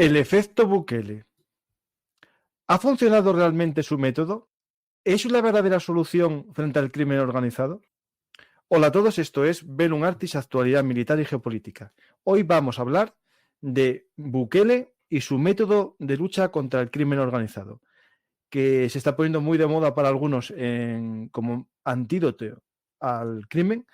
El efecto Bukele. ¿Ha funcionado realmente su método? ¿Es una verdadera solución frente al crimen organizado? Hola a todos, esto es Bellum Artis, actualidad militar y geopolítica. Hoy vamos a hablar de Bukele y su método de lucha contra el crimen organizado, que se está poniendo muy de moda para algunos como antídoto al crimen,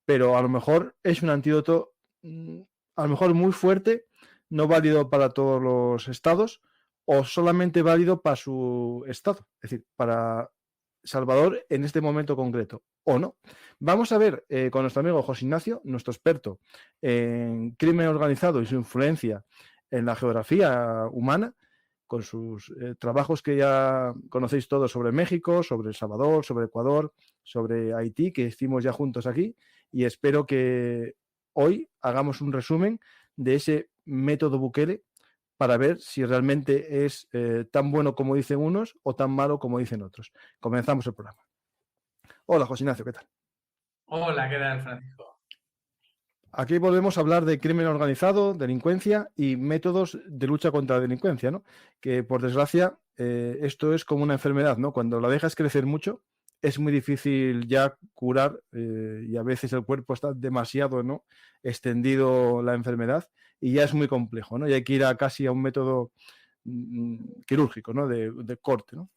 pero a lo mejor es un antídoto a lo mejor muy fuerte, no válido para todos los estados o solamente válido para su estado, es decir, para Salvador en este momento concreto, o no. Vamos a ver con nuestro amigo José Ignacio, nuestro experto en crimen organizado y su influencia en la geografía humana, con sus trabajos que ya conocéis todos sobre México, sobre El Salvador, sobre Ecuador, sobre Haití, que hicimos ya juntos aquí, y espero que hoy hagamos un resumen de ese método Bukele para ver si realmente es tan bueno como dicen unos o tan malo como dicen otros. Comenzamos el programa. Hola, José Ignacio, ¿qué tal? Hola, ¿qué tal, Francisco? Aquí volvemos a hablar de crimen organizado, delincuencia y métodos de lucha contra la delincuencia, ¿no? Que por desgracia esto es como una enfermedad, ¿no? Cuando la dejas crecer mucho es muy difícil ya curar y a veces el cuerpo está demasiado, ¿no? Extendido la enfermedad y ya es muy complejo, ¿no? Y hay que ir a casi a un método quirúrgico, ¿no? De corte, ¿no?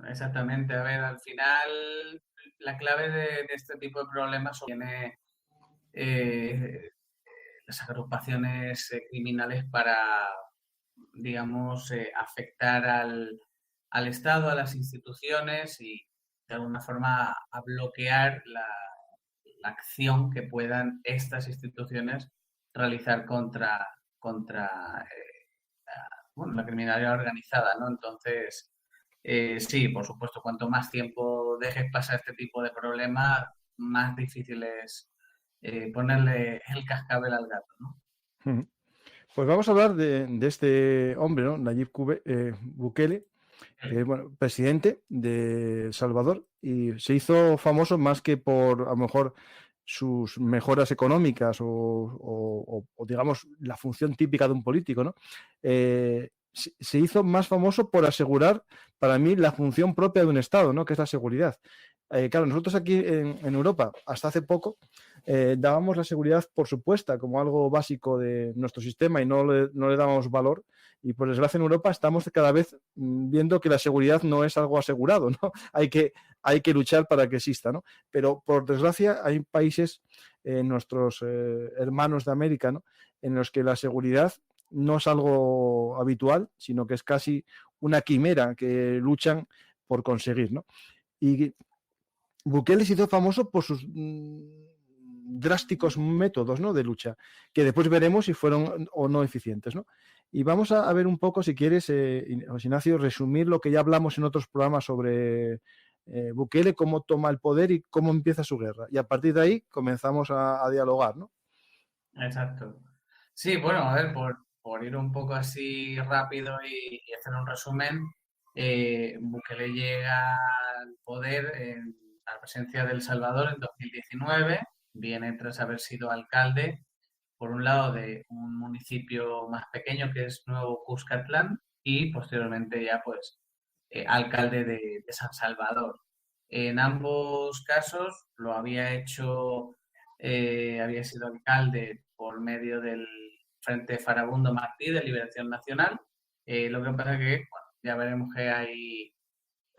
Exactamente, a ver, al final la clave de este tipo de problemas tiene eh, las agrupaciones criminales para, digamos, afectar al Estado, a las instituciones y de alguna forma a bloquear la acción que puedan estas instituciones realizar contra bueno, la criminalidad organizada, ¿no? Entonces, sí, por supuesto, cuanto más tiempo dejes pasar este tipo de problemas, más difícil es ponerle el cascabel al gato, ¿no? Pues vamos a hablar de este hombre, ¿no? Nayib Bukele, que es bueno, presidente de El Salvador y se hizo famoso más que por a lo mejor sus mejoras económicas o, digamos la función típica de un político, ¿no? Se hizo más famoso por asegurar para mí la función propia de un Estado, ¿no? Que es la seguridad. Claro, nosotros aquí en Europa, hasta hace poco, dábamos la seguridad por supuesta como algo básico de nuestro sistema y no le dábamos valor. Y por desgracia en Europa estamos cada vez viendo que la seguridad no es algo asegurado, ¿no? Hay que luchar para que exista, ¿no? Pero por desgracia hay países, nuestros hermanos de América, ¿no? En los que la seguridad no es algo habitual, sino que es casi una quimera que luchan por conseguir, ¿no? Y Bukele se hizo famoso por sus drásticos métodos, ¿no? De lucha, que después veremos si fueron o no eficientes, ¿no? Y vamos a ver un poco, si quieres, José Ignacio, resumir lo que ya hablamos en otros programas sobre Bukele, cómo toma el poder y cómo empieza su guerra. Y a partir de ahí comenzamos a dialogar, ¿no? Exacto. Sí, bueno, a ver, por ir un poco así rápido y hacer un resumen, Bukele llega al poder a la presidencia de El Salvador en 2019, viene tras haber sido alcalde, por un lado, de un municipio más pequeño que es Nuevo Cuscatlán y posteriormente ya pues alcalde de San Salvador. En ambos casos lo había hecho, había sido alcalde por medio del Frente Farabundo Martí de Liberación Nacional. Lo que pasa que, bueno, ya veremos que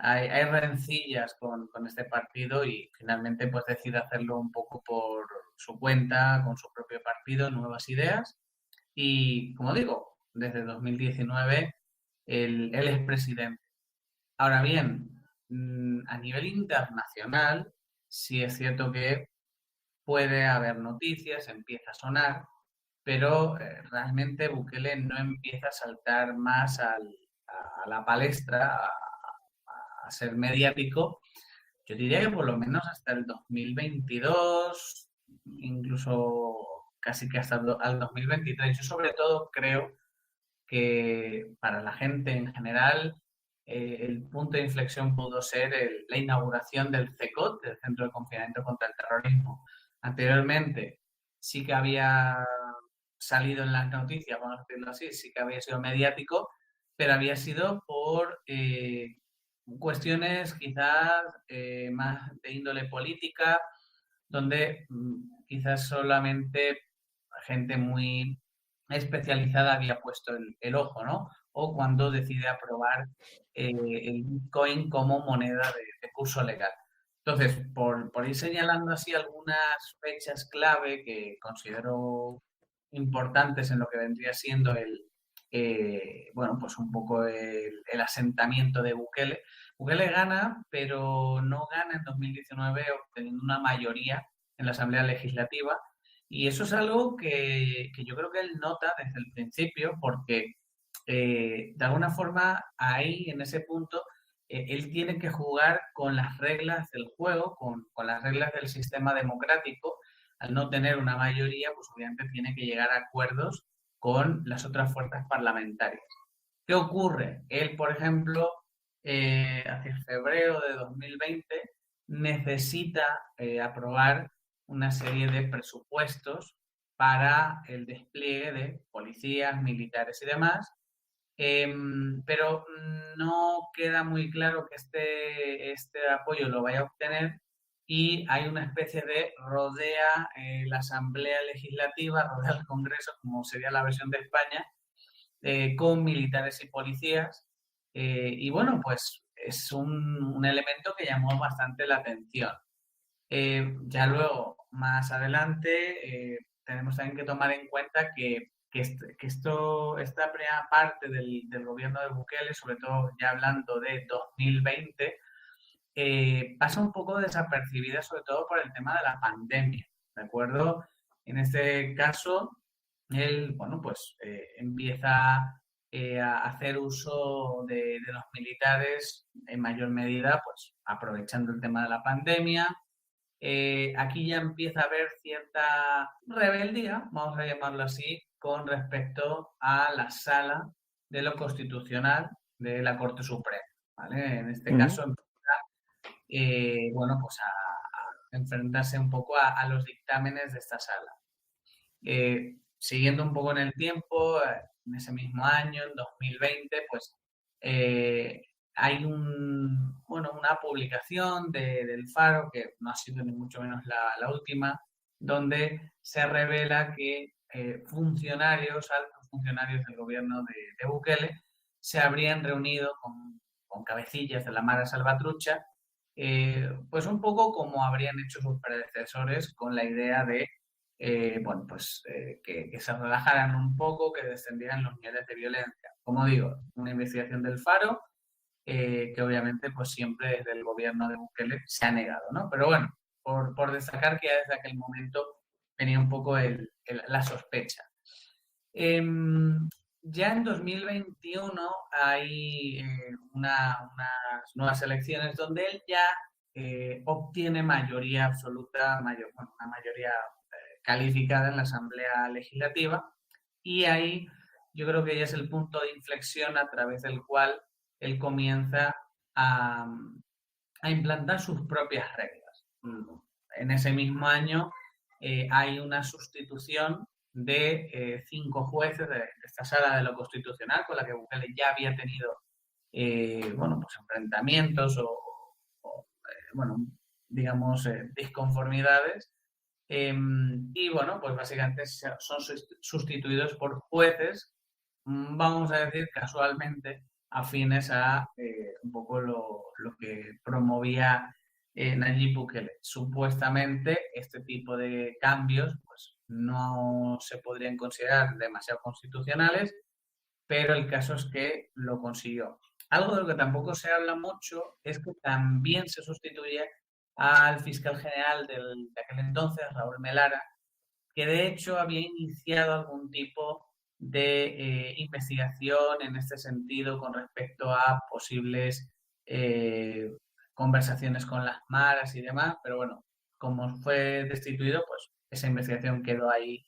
hay rencillas con este partido y finalmente pues decide hacerlo un poco por su cuenta, con su propio partido, Nuevas Ideas. Y como digo, desde 2019 él es presidente. Ahora bien, a nivel internacional, sí es cierto que puede haber noticias, empieza a sonar, pero realmente Bukele no empieza a saltar más a la palestra, a ser mediático. Yo diría que por lo menos hasta el 2022, incluso casi que hasta al 2023. Yo sobre todo creo que para la gente en general el punto de inflexión pudo ser la inauguración del CECOT, del Centro de Confinamiento contra el Terrorismo. Anteriormente sí que había salido en las noticias, vamos a decirlo así, sí que había sido mediático, pero había sido por cuestiones quizás más de índole política, donde quizás solamente gente muy especializada había puesto el ojo, ¿no? O cuando decide aprobar el Bitcoin como moneda de curso legal. Entonces, por ir señalando así algunas fechas clave que considero importantes en lo que vendría siendo bueno, pues un poco el asentamiento de Bukele. Bukele gana, pero no gana en 2019 obteniendo una mayoría en la Asamblea Legislativa. Y eso es algo que yo creo que él nota desde el principio, porque de alguna forma ahí, en ese punto, él tiene que jugar con las reglas del juego, con las reglas del sistema democrático. Al no tener una mayoría, pues obviamente tiene que llegar a acuerdos con las otras fuerzas parlamentarias. ¿Qué ocurre? Él, por ejemplo, hacia febrero de 2020 necesita aprobar una serie de presupuestos para el despliegue de policías, militares y demás, pero no queda muy claro que este apoyo lo vaya a obtener y hay una especie de rodea la Asamblea Legislativa, rodea el Congreso, como sería la versión de España, con militares y policías. Y bueno, pues es un elemento que llamó bastante la atención. Ya luego, más adelante, tenemos también que tomar en cuenta esta primera parte del gobierno de Bukele, sobre todo ya hablando de 2020, pasa un poco desapercibida, sobre todo por el tema de la pandemia, ¿de acuerdo? En este caso, él, bueno, pues empieza a hacer uso de los militares en mayor medida, pues aprovechando el tema de la pandemia. Aquí ya empieza a haber cierta rebeldía, vamos a llamarlo así, con respecto a la sala de lo constitucional de la Corte Suprema, ¿vale? En este caso, bueno, pues a enfrentarse un poco a los dictámenes de esta sala. Siguiendo un poco en el tiempo, en ese mismo año, en 2020, pues eh, hay bueno, una publicación del Faro, que no ha sido ni mucho menos la última, donde se revela que funcionarios, altos funcionarios del gobierno de Bukele, se habrían reunido con cabecillas de la Mara Salvatrucha, pues un poco como habrían hecho sus predecesores con la idea de bueno, pues que se relajaran un poco, que descendieran los niveles de violencia. Como digo, una investigación del Faro que obviamente pues siempre desde el gobierno de Bukele se ha negado, ¿no? Pero bueno, por destacar que ya desde aquel momento venía un poco la sospecha. Ya en 2021 hay unas nuevas elecciones donde él ya obtiene mayoría absoluta, bueno, una mayoría calificada en la Asamblea Legislativa y ahí yo creo que ya es el punto de inflexión a través del cual él comienza a, a implantar sus propias reglas. En ese mismo año hay una sustitución de 5 jueces de esta sala de lo constitucional con la que Bukele ya había tenido bueno, pues enfrentamientos bueno, digamos, disconformidades. Y bueno, pues básicamente son sustituidos por jueces, vamos a decir casualmente, afines a un poco lo que promovía Nayib Bukele. Supuestamente este tipo de cambios pues, no se podrían considerar demasiado constitucionales, pero el caso es que lo consiguió. Algo de lo que tampoco se habla mucho es que también se sustituye al fiscal general de aquel entonces, Raúl Melara, que de hecho había iniciado algún tipo de investigación en este sentido con respecto a posibles eh, conversaciones con las maras y demás, pero bueno, como fue destituido, pues esa investigación quedó ahí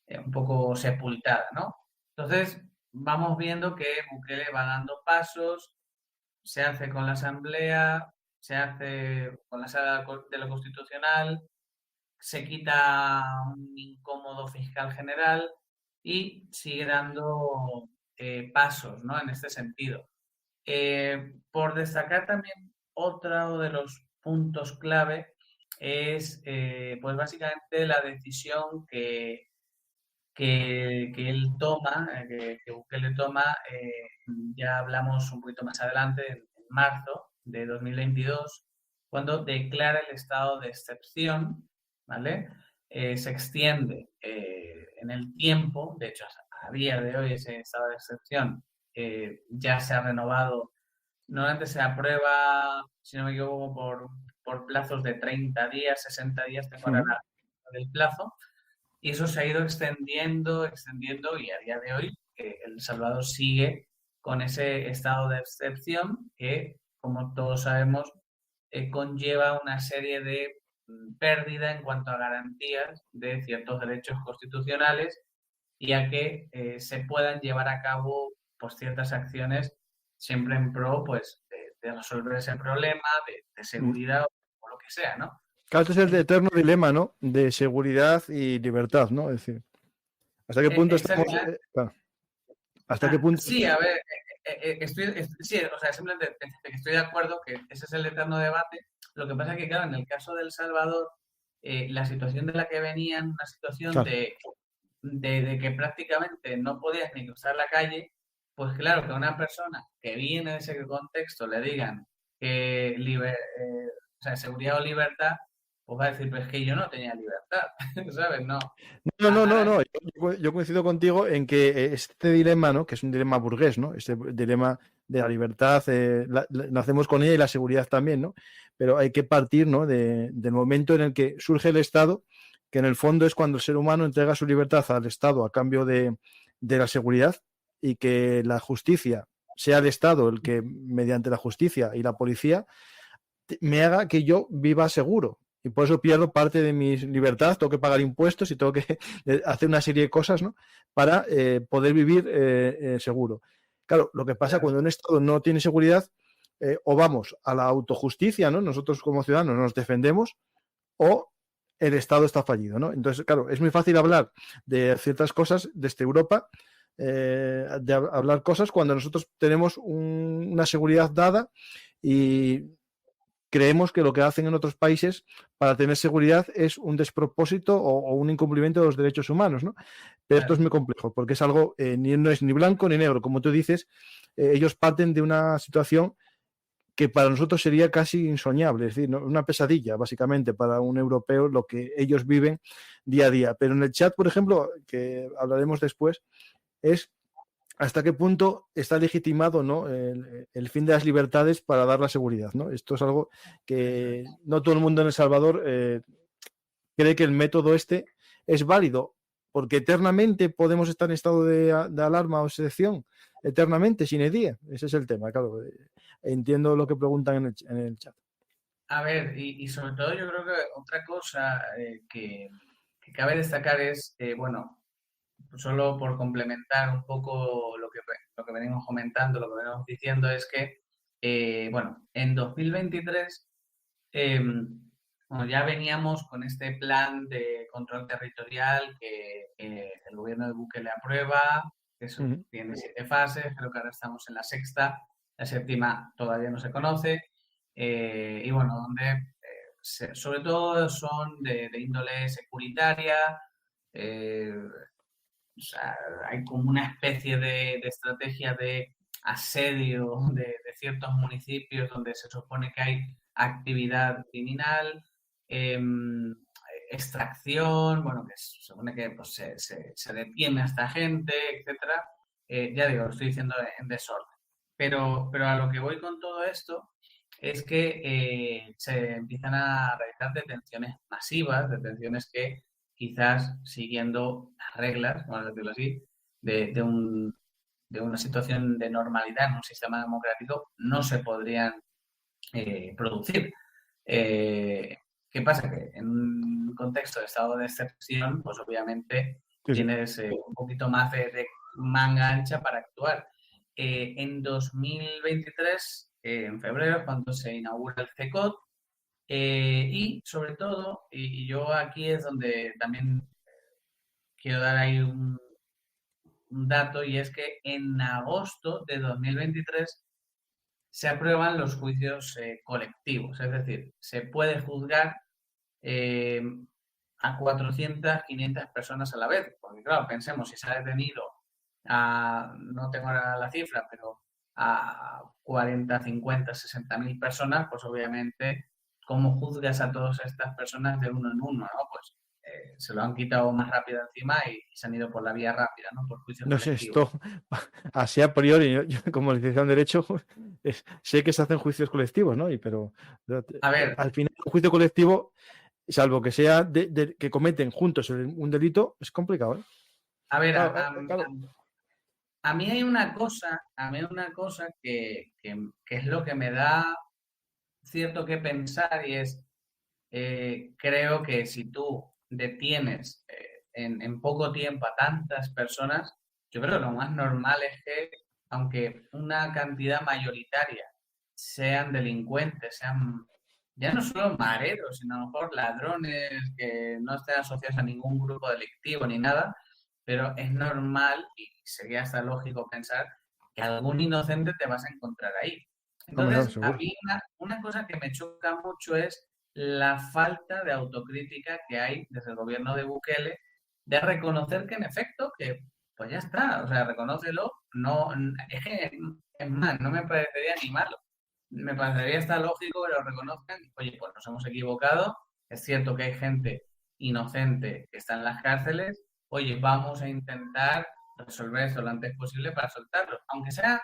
un poco sepultada, ¿no? Entonces, vamos viendo que Bukele va dando pasos, se hace con la Asamblea, se hace con la Sala de lo Constitucional, se quita un incómodo fiscal general y sigue dando pasos, ¿no? En este sentido. Por destacar también otro de los puntos clave es, pues básicamente la decisión que él toma, que Bukele toma, ya hablamos un poquito más adelante, en marzo de 2022, cuando declara el estado de excepción, ¿vale? Se extiende en el tiempo, de hecho, a día de hoy ese estado de excepción ya se ha renovado. Normalmente se aprueba, si no me equivoco, por plazos de 30 días, 60 días, tengo ahora el plazo, y eso se ha ido extendiendo, extendiendo, y a día de hoy El Salvador sigue con ese estado de excepción que, como todos sabemos, conlleva una serie de pérdida en cuanto a garantías de ciertos derechos constitucionales y a que se puedan llevar a cabo pues, ciertas acciones siempre en pro pues, de resolver ese problema, de seguridad o lo que sea, ¿no? Claro, este es el eterno dilema, ¿no? De seguridad y libertad, ¿no? Es decir, ¿hasta qué punto estamos? Exactamente. Claro, ¿hasta qué punto? Sí, a ver, sí, o sea, simplemente que estoy de acuerdo que ese es el eterno debate. Lo que pasa es que, claro, en el caso de El Salvador, la situación de la que venían, una situación Claro. de que prácticamente no podías ni cruzar la calle, pues claro, que a una persona que viene de ese contexto le digan que o sea, seguridad o libertad, pues va a decir, pues es que yo no tenía libertad, ¿sabes? No. No, no, no, Ahora, no. Yo coincido contigo en que este dilema, ¿no? Que es un dilema burgués, ¿no? Este dilema de la libertad, nacemos con ella y la seguridad también, ¿no? Pero hay que partir, ¿no? Del momento en el que surge el Estado, que en el fondo es cuando el ser humano entrega su libertad al Estado a cambio de la seguridad y que la justicia sea el Estado el que, mediante la justicia y la policía, me haga que yo viva seguro. Y por eso pierdo parte de mi libertad, tengo que pagar impuestos y tengo que hacer una serie de cosas, ¿no? Para poder vivir seguro. Claro, lo que pasa cuando un Estado no tiene seguridad, o vamos a la autojusticia, ¿no? Nosotros como ciudadanos nos defendemos, o el Estado está fallido, ¿no? Entonces, claro, es muy fácil hablar de ciertas cosas desde Europa, de hablar cosas cuando nosotros tenemos una seguridad dada y creemos que lo que hacen en otros países para tener seguridad es un despropósito o un incumplimiento de los derechos humanos, ¿no? Pero esto es claro. muy complejo porque es algo, no es ni blanco ni negro, como tú dices, ellos parten de una situación que para nosotros sería casi insoñable, es decir, ¿no? Una pesadilla, básicamente, para un europeo lo que ellos viven día a día. Pero en el chat, por ejemplo, que hablaremos después, es hasta qué punto está legitimado, ¿no? El fin de las libertades para dar la seguridad, ¿no? Esto es algo Eso que es. no todo el mundo en El Salvador cree que el método este es válido, porque eternamente podemos estar en estado de alarma o excepción, eternamente, sin el día. Ese es el tema, claro. Entiendo lo que preguntan en el chat. A ver, y sobre todo yo creo que otra cosa que cabe destacar es, bueno, solo por complementar un poco lo que venimos comentando, lo que venimos diciendo, es que, bueno, en 2023, eh, bueno, ya veníamos con este plan de control territorial que el gobierno de Bukele aprueba, que eso Uh-huh. tiene 7 fases, creo que ahora estamos en la sexta, la séptima todavía no se conoce, y bueno, donde sobre todo son de índole securitaria, eh, o sea, hay como una especie de estrategia de asedio de ciertos municipios donde se supone que hay actividad criminal, eh, extracción, bueno, que se supone que pues, se detiene a esta gente, etcétera. Ya digo, lo estoy diciendo en desorden. Pero a lo que voy con todo esto es que se empiezan a realizar detenciones masivas, detenciones que quizás siguiendo las reglas, vamos a decirlo así, de de una situación de normalidad en un sistema democrático, no se podrían producir. Eh, ¿Qué pasa? Que en un contexto de estado de excepción, pues obviamente Sí, sí. tienes un poquito más de manga ancha para actuar. En 2023, en febrero, cuando se inaugura el CECOT, y sobre todo, y yo aquí es donde también quiero dar ahí un dato, y es que en agosto de 2023 se aprueban los juicios colectivos, es decir, se puede juzgar eh, a 400, 500 personas a la vez, porque claro, pensemos, si se ha detenido a, no tengo ahora la cifra, pero a 40, 50, 60 mil personas, pues obviamente, ¿cómo juzgas a todas estas personas de uno en uno, ¿no? Pues se lo han quitado más rápido encima y se han ido por la vía rápida, ¿no? Por juicios No sé, colectivos. esto así a priori, yo como licenciado en Derecho, sé que se hacen juicios colectivos, ¿no? A ver, Al final, un juicio colectivo, salvo que sea que cometen juntos un delito, es complicado, ¿eh? a ver, Claro, claro. a mí hay una cosa, a mí hay una cosa que es lo que me da cierto que pensar, y es, creo que si tú detienes en poco tiempo a tantas personas, yo creo que lo más normal es que, aunque una cantidad mayoritaria sean delincuentes, sean ya no solo mareros, sino a lo mejor ladrones que no estén asociados a ningún grupo delictivo ni nada, pero es normal y sería hasta lógico pensar que algún inocente te vas a encontrar ahí. Hombre, claro, Entonces, a seguro. mí una cosa que me choca mucho es la falta de autocrítica que hay desde el gobierno de Bukele, de reconocer que en efecto, que pues ya está, o sea, reconócelo, no, es que, es más, no me parecería ni malo, me parecería hasta lógico que lo reconozcan, oye, pues nos hemos equivocado, es cierto que hay gente inocente que está en las cárceles, oye, vamos a intentar resolver esto lo antes posible para soltarlos, aunque sea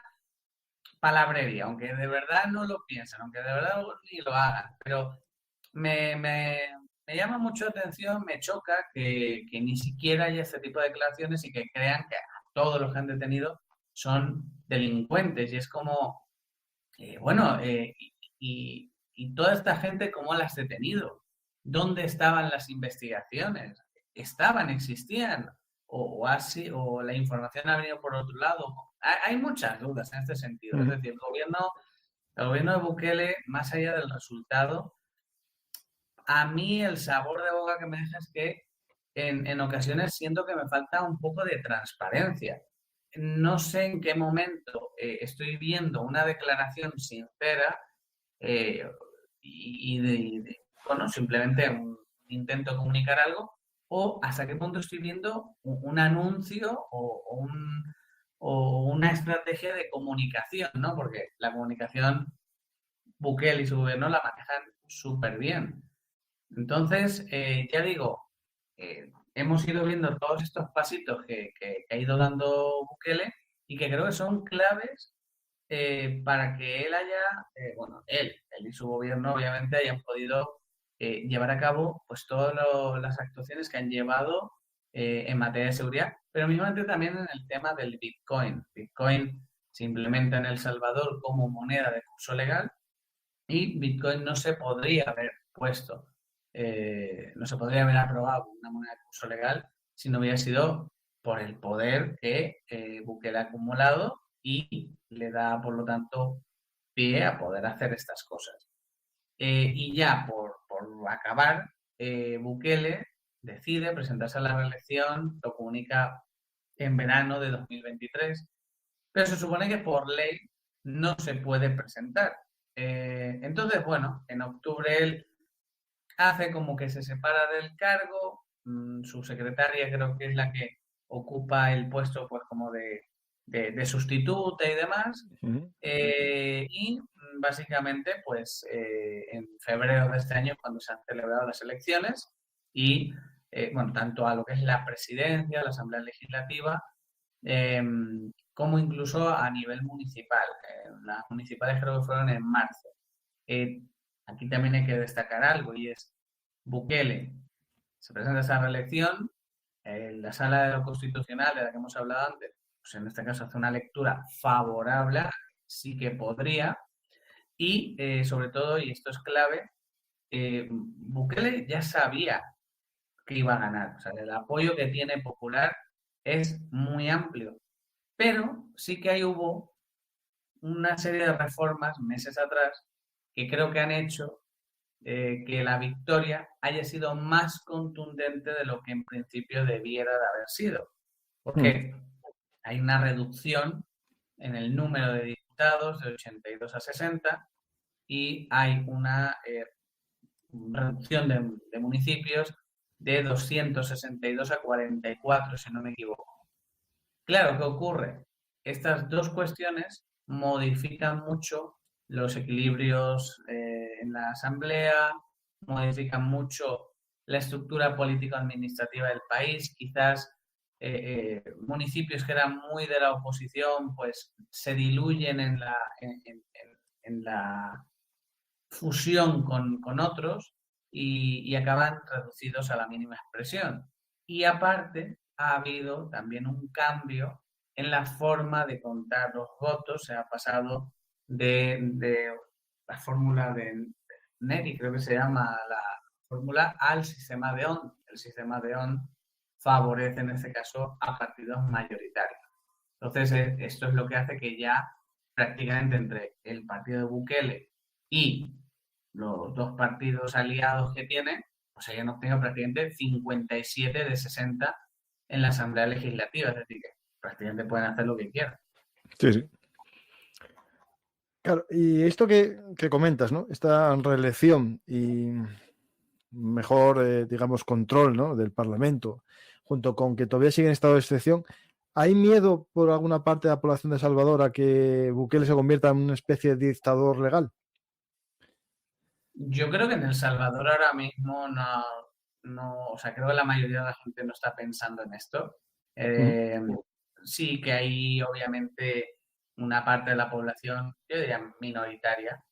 palabrería, aunque de verdad no lo piensen, aunque de verdad ni lo hagan, pero me, me, me llama mucho la atención, me choca que ni siquiera haya este tipo de declaraciones y que crean que todos los que han detenido son delincuentes. Y es como, bueno, y toda esta gente, ¿cómo la has detenido? ¿Dónde estaban las investigaciones? ¿Estaban, existían? O la información ha venido por otro lado? Hay muchas dudas en este sentido. Es Ujú. decir, el gobierno de Bukele, más allá del resultado, a mí el sabor de boca que me deja es que en ocasiones siento que me falta un poco de transparencia. No sé en qué momento estoy viendo una declaración sincera eh, bueno, simplemente un intento de comunicar algo, o hasta qué punto estoy viendo un anuncio o una estrategia de comunicación, ¿no? Porque la comunicación Bukele y su gobierno la manejan súper bien. Entonces, ya digo, hemos ido viendo todos estos pasitos que ha ido dando Bukele y que creo que son claves para que él haya, bueno, él y su gobierno obviamente hayan podido llevar a cabo pues todas las actuaciones que han llevado en materia de seguridad, pero mismamente también en el tema del Bitcoin. Bitcoin se implementa en El Salvador como moneda de curso legal y Bitcoin no se podría haber puesto, no se podría haber aprobado una moneda de curso legal si no hubiera sido por el poder que Bukele ha acumulado y le da, por lo tanto, pie a poder hacer estas cosas. Y ya por acabar, Bukele decide presentarse a la reelección, lo comunica en verano de 2023, pero se supone que por ley no se puede presentar. Entonces, bueno, en octubre él hace como que se separa del cargo, su secretaria creo que es la que ocupa el puesto pues como de sustituta y demás, Ujú. y básicamente pues en febrero de este año cuando se han celebrado las elecciones y bueno, tanto a lo que es la presidencia, la Asamblea Legislativa, eh, como incluso a nivel municipal. Las municipales creo que fueron en marzo. Eh, Aquí también hay que destacar algo y es Bukele se presenta a esa reelección, la sala de lo constitucional de la que hemos hablado antes, pues en este caso hace una lectura favorable, sí que podría, y sobre todo, y esto es clave, Bukele ya sabía que iba a ganar, o sea, el apoyo que tiene popular es muy amplio, pero sí que ahí hubo una serie de reformas meses atrás que creo que han hecho que la victoria haya sido más contundente de lo que en principio debiera de haber sido. ¿Por Mm. qué? hay una reducción en el número de diputados de 82 a 60 y hay una reducción de municipios de 262 a 44, si no me equivoco. Claro, ¿qué ocurre? Estas dos cuestiones modifican mucho los equilibrios en la Asamblea, modifican mucho la estructura político-administrativa del país. Quizás municipios que eran muy de la oposición, pues se diluyen en la fusión con otros y acaban reducidos a la mínima expresión. Y aparte, ha habido también un cambio en la forma de contar los votos. Se ha pasado de la fórmula de Neri, creo que se llama la fórmula, al sistema de ON. El sistema de ON favorece en este caso a partidos mayoritarios. Entonces, esto es lo que hace que ya prácticamente entre el partido de Bukele y los dos partidos aliados que tiene, pues hayan obtenido prácticamente 57 de 60 en la Asamblea Legislativa, es decir, que prácticamente pueden hacer lo que quieran. Sí, sí. Claro, y esto que comentas, ¿no? Esta reelección y mejor, digamos, control, ¿no? Del Parlamento, junto con que todavía sigue en estado de excepción, ¿hay miedo por alguna parte de la población de Salvador a que Bukele se convierta en una especie de dictador legal? Yo creo que en El Salvador ahora mismo o sea, creo que la mayoría de la gente no está pensando en esto. Eh, sí que hay obviamente una parte de la población, yo diría minoritaria,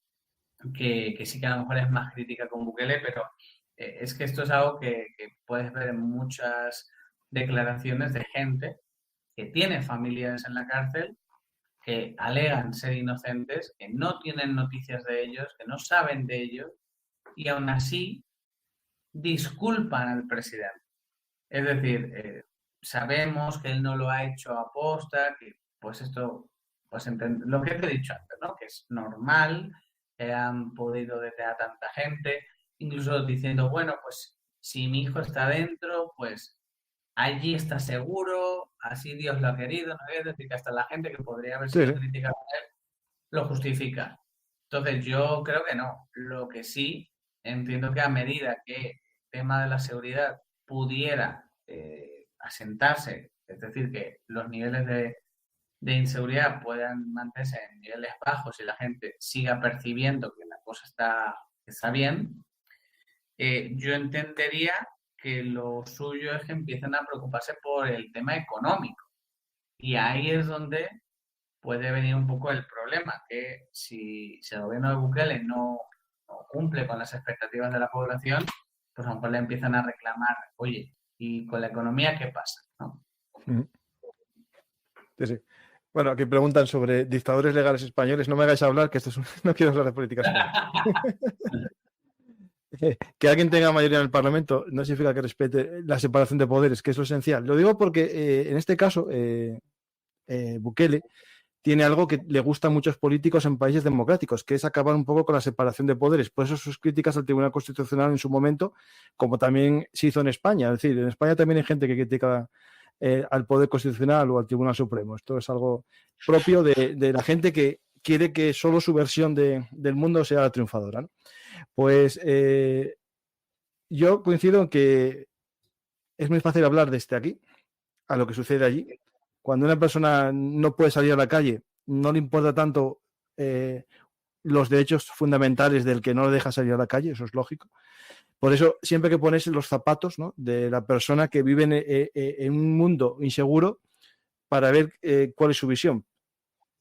que sí que a lo mejor es más crítica con Bukele, pero es que esto es algo que puedes ver en muchas declaraciones de gente que tiene familiares en la cárcel, que alegan ser inocentes, que no tienen noticias de ellos, que no saben de ellos, y aún así disculpan al presidente. Es decir, sabemos que él no lo ha hecho a posta, que pues esto, pues lo que te he dicho antes, ¿no? Que es normal, que han podido detener a tanta gente, incluso diciendo, bueno, pues si mi hijo está dentro, pues allí está seguro, así Dios lo ha querido, ¿no? Es decir, que hasta la gente que podría haber Sí, sido sí. crítica con él lo justifica. Entonces, yo creo que no. Lo que sí, entiendo que a medida que el tema de la seguridad pudiera asentarse, es decir, que los niveles de inseguridad puedan mantenerse en niveles bajos y la gente siga percibiendo que la cosa está bien, yo entendería que lo suyo es que empiecen a preocuparse por el tema económico. Y ahí es donde puede venir un poco el problema, que si el gobierno de Bukele no cumple con las expectativas de la población, pues a lo mejor le empiezan a reclamar, oye, ¿y con la economía qué pasa? ¿No? Sí, sí. Bueno, aquí preguntan sobre dictadores legales españoles. No me hagáis hablar, que esto es no quiero hablar de política española. Que alguien tenga mayoría en el Parlamento no significa que respete la separación de poderes, que es lo esencial. Lo digo porque en este caso Bukele tiene algo que le gusta a muchos políticos en países democráticos, que es acabar un poco con la separación de poderes. Por eso sus críticas al Tribunal Constitucional en su momento, como también se hizo en España. Es decir, en España también hay gente que critica al Poder Constitucional o al Tribunal Supremo. Esto es algo propio de la gente que quiere que solo su versión del mundo sea la triunfadora, ¿no? Pues yo coincido en que es muy fácil hablar desde aquí a lo que sucede allí. Cuando una persona no puede salir a la calle, no le importa tanto los derechos fundamentales del que no le deja salir a la calle, eso es lógico. Por eso, siempre que pones los zapatos, ¿no?, de la persona que vive en un mundo inseguro para ver cuál es su visión.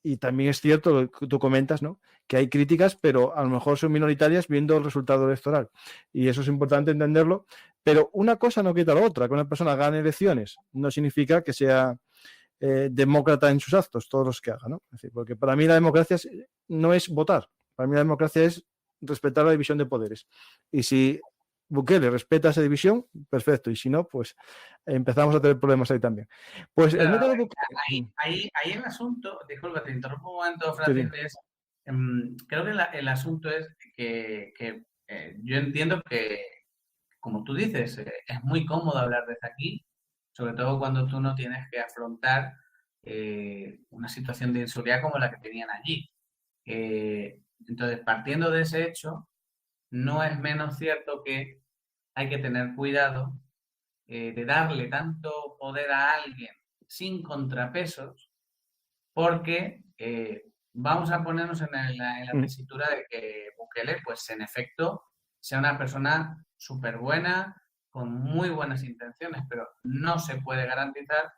Y también es cierto lo que tú comentas, ¿no?, que hay críticas, pero a lo mejor son minoritarias viendo el resultado electoral. Y eso es importante entenderlo. Pero una cosa no quita la otra. Que una persona gane elecciones no significa que sea demócrata en sus actos, todos los que haga, ¿no? Es decir, porque para mí la democracia no es votar. Para mí la democracia es respetar la división de poderes. Y si Bukele respeta esa división, perfecto. Y si no, pues empezamos a tener problemas ahí también. Pues el Claro, método Bukele... ahí el asunto, disculpa, te interrumpo un momento, Sí, Francis, creo que el asunto es que yo entiendo que, como tú dices, es muy cómodo hablar desde aquí, sobre todo cuando tú no tienes que afrontar una situación de inseguridad como la que tenían allí. Entonces, partiendo de ese hecho, no es menos cierto que hay que tener cuidado de darle tanto poder a alguien sin contrapesos, porque vamos a ponernos en la Mm. tesitura de que Bukele, pues en efecto, sea una persona súper buena, con muy buenas intenciones, pero no se puede garantizar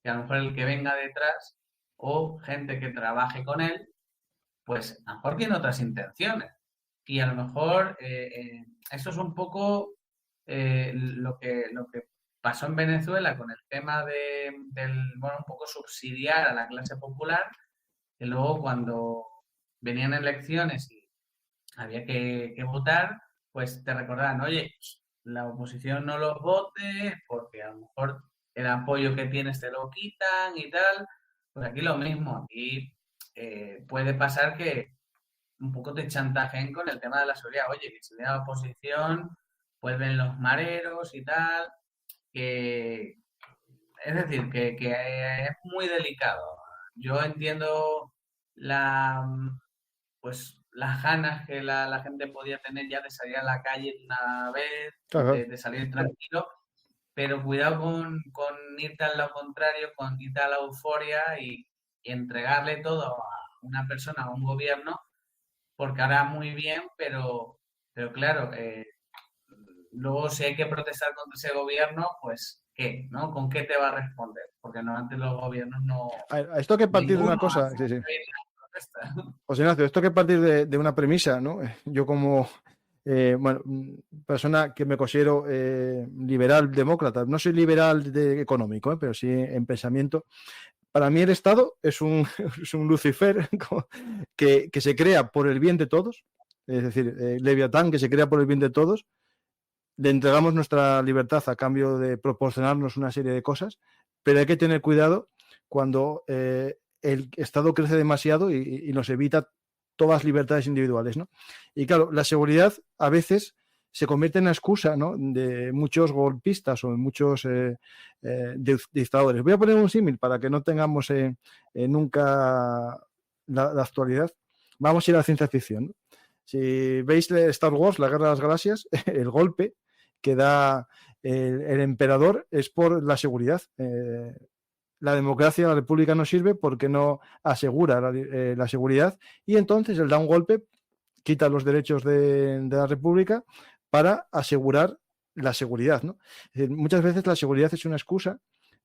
que a lo mejor el que venga detrás o gente que trabaje con él, pues a lo mejor tiene otras intenciones. Y a lo mejor eso es un poco lo que pasó en Venezuela con el tema del, bueno, un poco subsidiar a la clase popular, que luego cuando venían elecciones y había que votar, pues te recordaban, oye, la oposición no los votes porque a lo mejor el apoyo que tienes te lo quitan y tal. Pues aquí lo mismo, aquí puede pasar que un poco te chantajeen con el tema de la seguridad. Oye, que si viene la oposición, vuelven los mareros y tal. Que, es decir, que es muy delicado. Yo entiendo la, pues, las ganas que la gente podía tener ya de salir a la calle de una vez, Claro, de salir tranquilo, pero cuidado con irte al lado contrario, con irte a la euforia y entregarle todo a una persona, a un gobierno, porque hará muy bien, pero claro, luego si hay que protestar contra ese gobierno, pues ¿qué? ¿No? ¿Con qué te va a responder? Porque normalmente los gobiernos no, a esto que partir de ninguno una cosa, hace sí, sí. protesta. José Ignacio, esto que partir de una premisa, ¿no? Yo como bueno, persona que me considero liberal demócrata, no soy liberal económico, pero sí en pensamiento. Para mí el Estado es un, es un Lucifer que se crea por el bien de todos, es decir, Leviatán que se crea por el bien de todos, le entregamos nuestra libertad a cambio de proporcionarnos una serie de cosas, pero hay que tener cuidado cuando el Estado crece demasiado y nos evita todas las libertades individuales, ¿no? Y claro, la seguridad a veces se convierte en una excusa, ¿no?, de muchos golpistas o de muchos dictadores. Voy a poner un símil para que no tengamos nunca la actualidad. Vamos a ir a la ciencia ficción, ¿no? Si veis Star Wars, la Guerra de las Galaxias, el golpe que da el emperador es por la seguridad. La democracia, la república no sirve porque no asegura la seguridad y entonces él da un golpe, quita los derechos de la república para asegurar la seguridad, ¿no? Es decir, muchas veces la seguridad es una excusa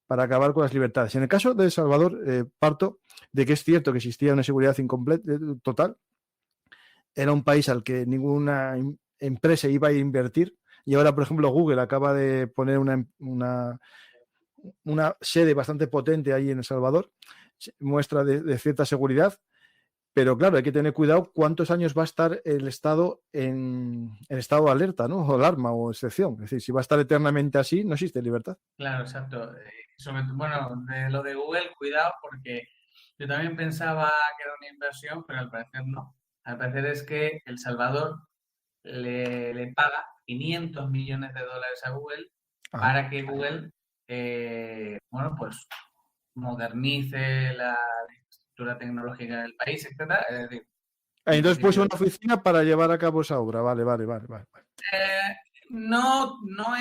para acabar con las libertades. En el caso de El Salvador, parto de que es cierto que existía una seguridad incompleta, total. Era un país al que ninguna empresa iba a invertir. Y ahora, por ejemplo, Google acaba de poner una sede bastante potente ahí en El Salvador, muestra de cierta seguridad, pero claro, hay que tener cuidado cuántos años va a estar el Estado en estado de alerta, ¿no? O alarma o excepción. Es decir, si va a estar eternamente así, no existe libertad. Claro, exacto. Bueno, de lo de Google, cuidado, porque yo también pensaba que era una inversión, pero al parecer no. Al parecer es que El Salvador le paga 500 millones de dólares a Google Ajá. para que Google, bueno, pues modernice la infraestructura tecnológica del país, etcétera. Es decir, en Entonces, pues una principio, oficina para llevar a cabo esa obra. Vale, vale, vale, vale. eh, no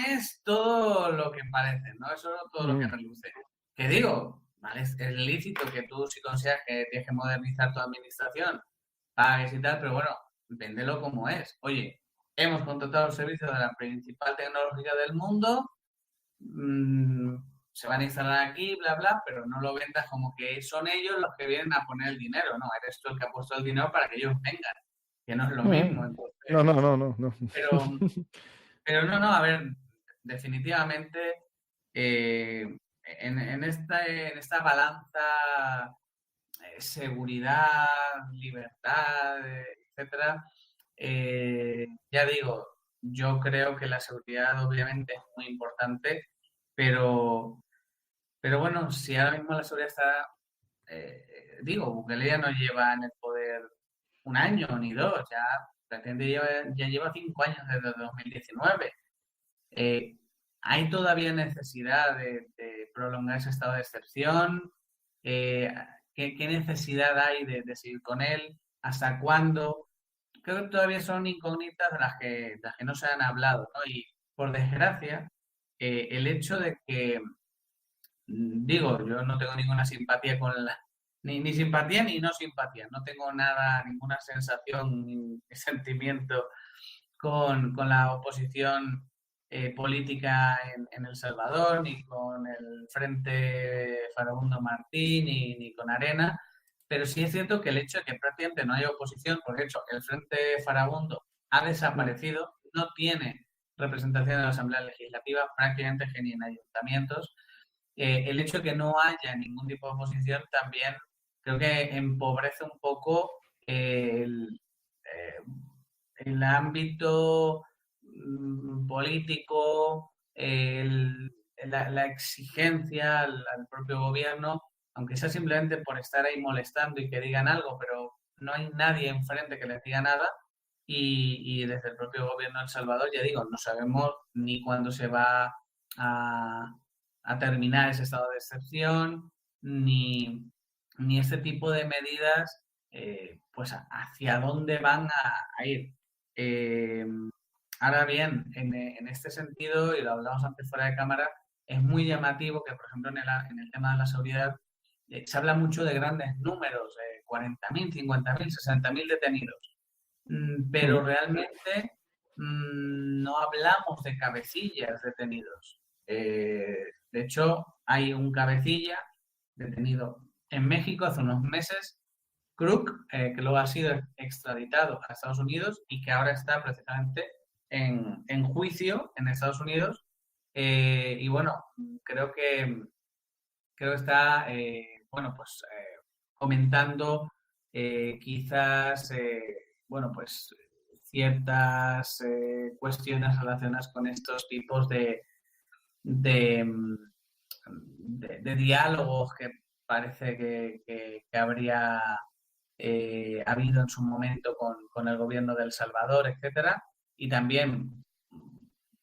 es todo lo que parece, no es solo todo lo que Mm. reluce. Que digo, vale, es lícito que tú si consideras que tienes que modernizar tu administración, pagues y tal, pero bueno, véndelo como es. Oye, hemos contratado el servicio de la principal tecnológica del mundo, mmm, se van a instalar aquí, bla, bla, pero no lo vendas como que son ellos los que vienen a poner el dinero, no, eres tú el que ha puesto el dinero para que ellos vengan, que no es lo mismo. Mm. Entonces, No, no, no, no, no. pero, pero no, no, a ver, definitivamente en esta balanza seguridad, libertad, etcétera, ya digo, yo creo que la seguridad obviamente es muy importante, pero, pero bueno, si ahora mismo la seguridad está, digo, Bukele ya no lleva en el poder un año ni dos, ya prácticamente ya lleva 5 años desde 2019. Eh, ¿Hay todavía necesidad de prolongar ese estado de excepción? eh, qué necesidad hay de seguir con él, hasta cuándo. Creo que todavía son incógnitas de las que no se han hablado, ¿no? Y por desgracia, el hecho de que, digo, yo no tengo ninguna simpatía ni simpatía ni no simpatía, no tengo nada, ninguna sensación ni sentimiento con la oposición política en El Salvador, ni con el Frente Farabundo Martín, ni con Arena, pero sí es cierto que el hecho de que prácticamente no haya oposición, porque de hecho el Frente Farabundo ha Mm. desaparecido, no tiene representación en la Asamblea Legislativa, prácticamente que ni en ayuntamientos, el hecho de que no haya ningún tipo de oposición también creo que empobrece un poco eh, el ámbito político, la exigencia al propio gobierno, aunque sea simplemente por estar ahí molestando y que digan algo, pero no hay nadie enfrente que les diga nada. Y desde el propio gobierno de El Salvador, ya digo, no sabemos ni cuándo se va a, a terminar ese estado de excepción, ni este tipo de medidas, pues hacia dónde van a ir. Eh, Ahora bien, en este sentido, y lo hablamos antes fuera de cámara, es muy llamativo que, por ejemplo, en el tema de la seguridad, se habla mucho de grandes números, 40.000, 50.000, 60.000 detenidos. Pero Mm. realmente no hablamos de cabecillas detenidos. De hecho, hay un cabecilla detenido en México hace unos meses, Crook, que luego ha sido extraditado a Estados Unidos y que ahora está precisamente en juicio en Estados Unidos. Y bueno, creo que, creo que está, bueno, pues comentando quizás, bueno, pues ciertas cuestiones relacionadas con estos tipos de, mm, de diálogos que parece que habría habido en su momento con el gobierno de El Salvador, etcétera. Y también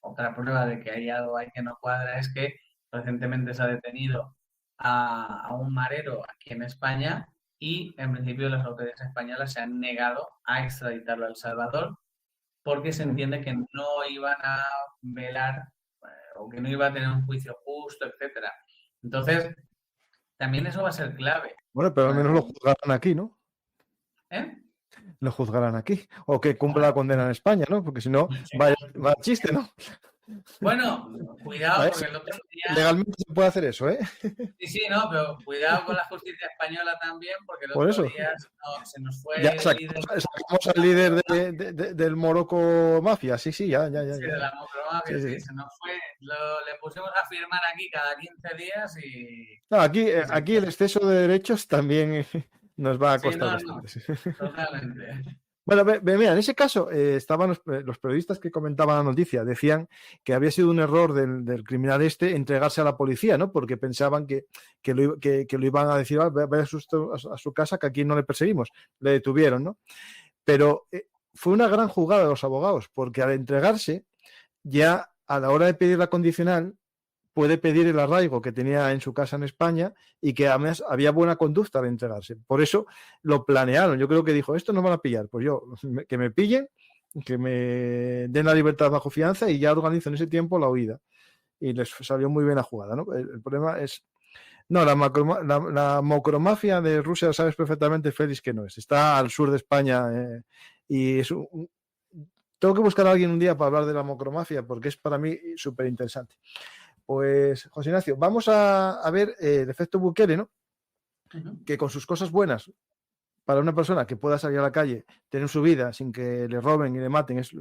otra prueba de que hay algo ahí que no cuadra es que recientemente se ha detenido a un marero aquí en España y en principio las autoridades españolas se han negado a extraditarlo a El Salvador porque se Mm. entiende que no iban a velar o que no iba a tener un juicio justo, etcétera. Entonces, también eso va a ser clave. Bueno, pero al menos lo juzgarán aquí, ¿no? ¿Eh? Lo juzgarán aquí. O que cumpla la Bueno, condena en España, ¿no? Porque si no, sí. vaya chiste, ¿no? Bueno, cuidado, Vaya, porque el otro día, legalmente se puede hacer eso, ¿eh? sí, sí, no, pero cuidado con la justicia española también, porque el Por otro eso. día se nos Ya fue el líder sacamos al líder del Morocco Mafia. Sí, sí, sí, de ya. la mafia, Sí, sí, sí. se nos fue, le pusimos a firmar aquí cada 15 días No, y se aquí el exceso de derechos también nos va a sí, costar no, bastante. no, Sí. totalmente. Bueno, mira, en ese caso estaban los periodistas que comentaban la noticia, decían que había sido un error del criminal este entregarse a la policía, ¿no? Porque pensaban que lo iban a decir, vaya a su casa, que aquí no le perseguimos. Le detuvieron, ¿no? Pero fue una gran jugada de los abogados, porque al entregarse, ya a la hora de pedir la condicional, puede pedir el arraigo que tenía en su casa en España y que además había buena conducta al entregarse. Por eso lo planearon. Yo creo que dijo, esto no van a pillar, pues yo, que me pillen, que me den la libertad bajo fianza y ya organizo en ese tiempo la huida. Y les salió muy bien la jugada, ¿no? El problema es... No, la macromafia de Rusia, sabes perfectamente, Félix, que no es. Está al sur de España y es tengo que buscar a alguien un día para hablar de la macromafia porque es para mí súper interesante. Pues, José Ignacio, vamos a ver el efecto Bukele, ¿no? Ujú. Que con sus cosas buenas, para una persona que pueda salir a la calle, tener su vida sin que le roben y le maten, es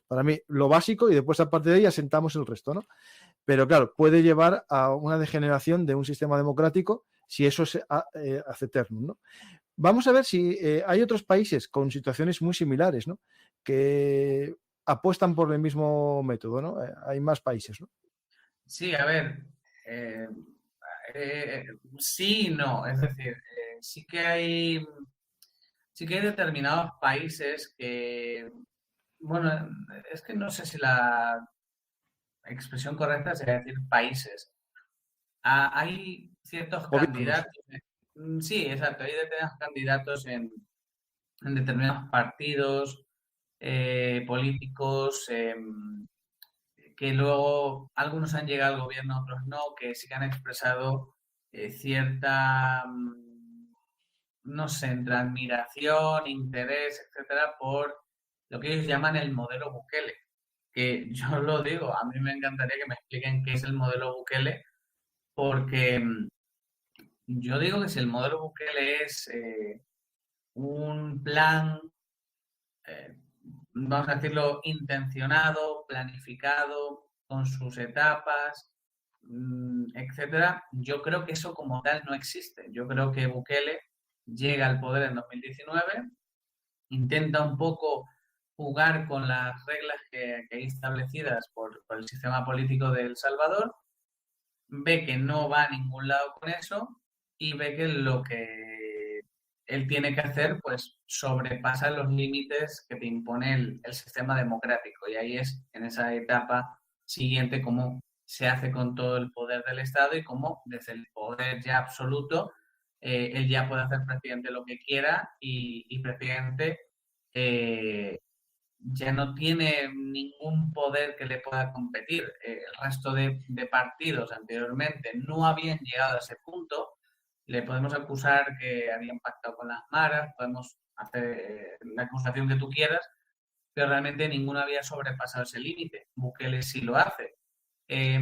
para mí lo básico y después aparte de ella sentamos el resto, ¿no? Pero claro, puede llevar a una degeneración de un sistema democrático si eso se hace eterno, ¿no? Vamos a ver si hay otros países con situaciones muy similares, ¿no? Que apuestan por el mismo método, ¿no? Hay más países, ¿no? Sí, a ver, eh, eh, sí y no, es decir, sí que hay determinados países que, bueno, es que no sé si la expresión correcta sería decir países. Hay ciertos Gobiernos. candidatos Sí, exacto. Hay determinados candidatos en determinados partidos políticos que luego algunos han llegado al gobierno, otros no, que sí que han expresado cierta, no sé, entre admiración, interés, etcétera, por lo que ellos llaman el modelo Bukele. Que yo lo digo, a mí me encantaría que me expliquen qué es el modelo Bukele, porque yo digo que si el modelo Bukele es un plan, eh, vamos a decirlo, intencionado, planificado, con sus etapas, etcétera, yo creo que eso como tal no existe. Yo creo que Bukele llega al poder en 2019, intenta un poco jugar con las reglas que hay establecidas por el sistema político de El Salvador, ve que no va a ningún lado con eso y ve que lo que él tiene que hacer pues sobrepasa los límites que te impone el sistema democrático. Y ahí es en esa etapa siguiente cómo se hace con todo el poder del Estado y cómo desde el poder ya absoluto él ya puede hacer presidente lo que quiera y presidente ya no tiene ningún poder que le pueda competir. El resto de partidos anteriormente no habían llegado a ese punto. Le podemos acusar que habían pactado con las maras, podemos hacer la acusación que tú quieras, pero realmente ninguno había sobrepasado ese límite. Bukele sí lo hace. Eh,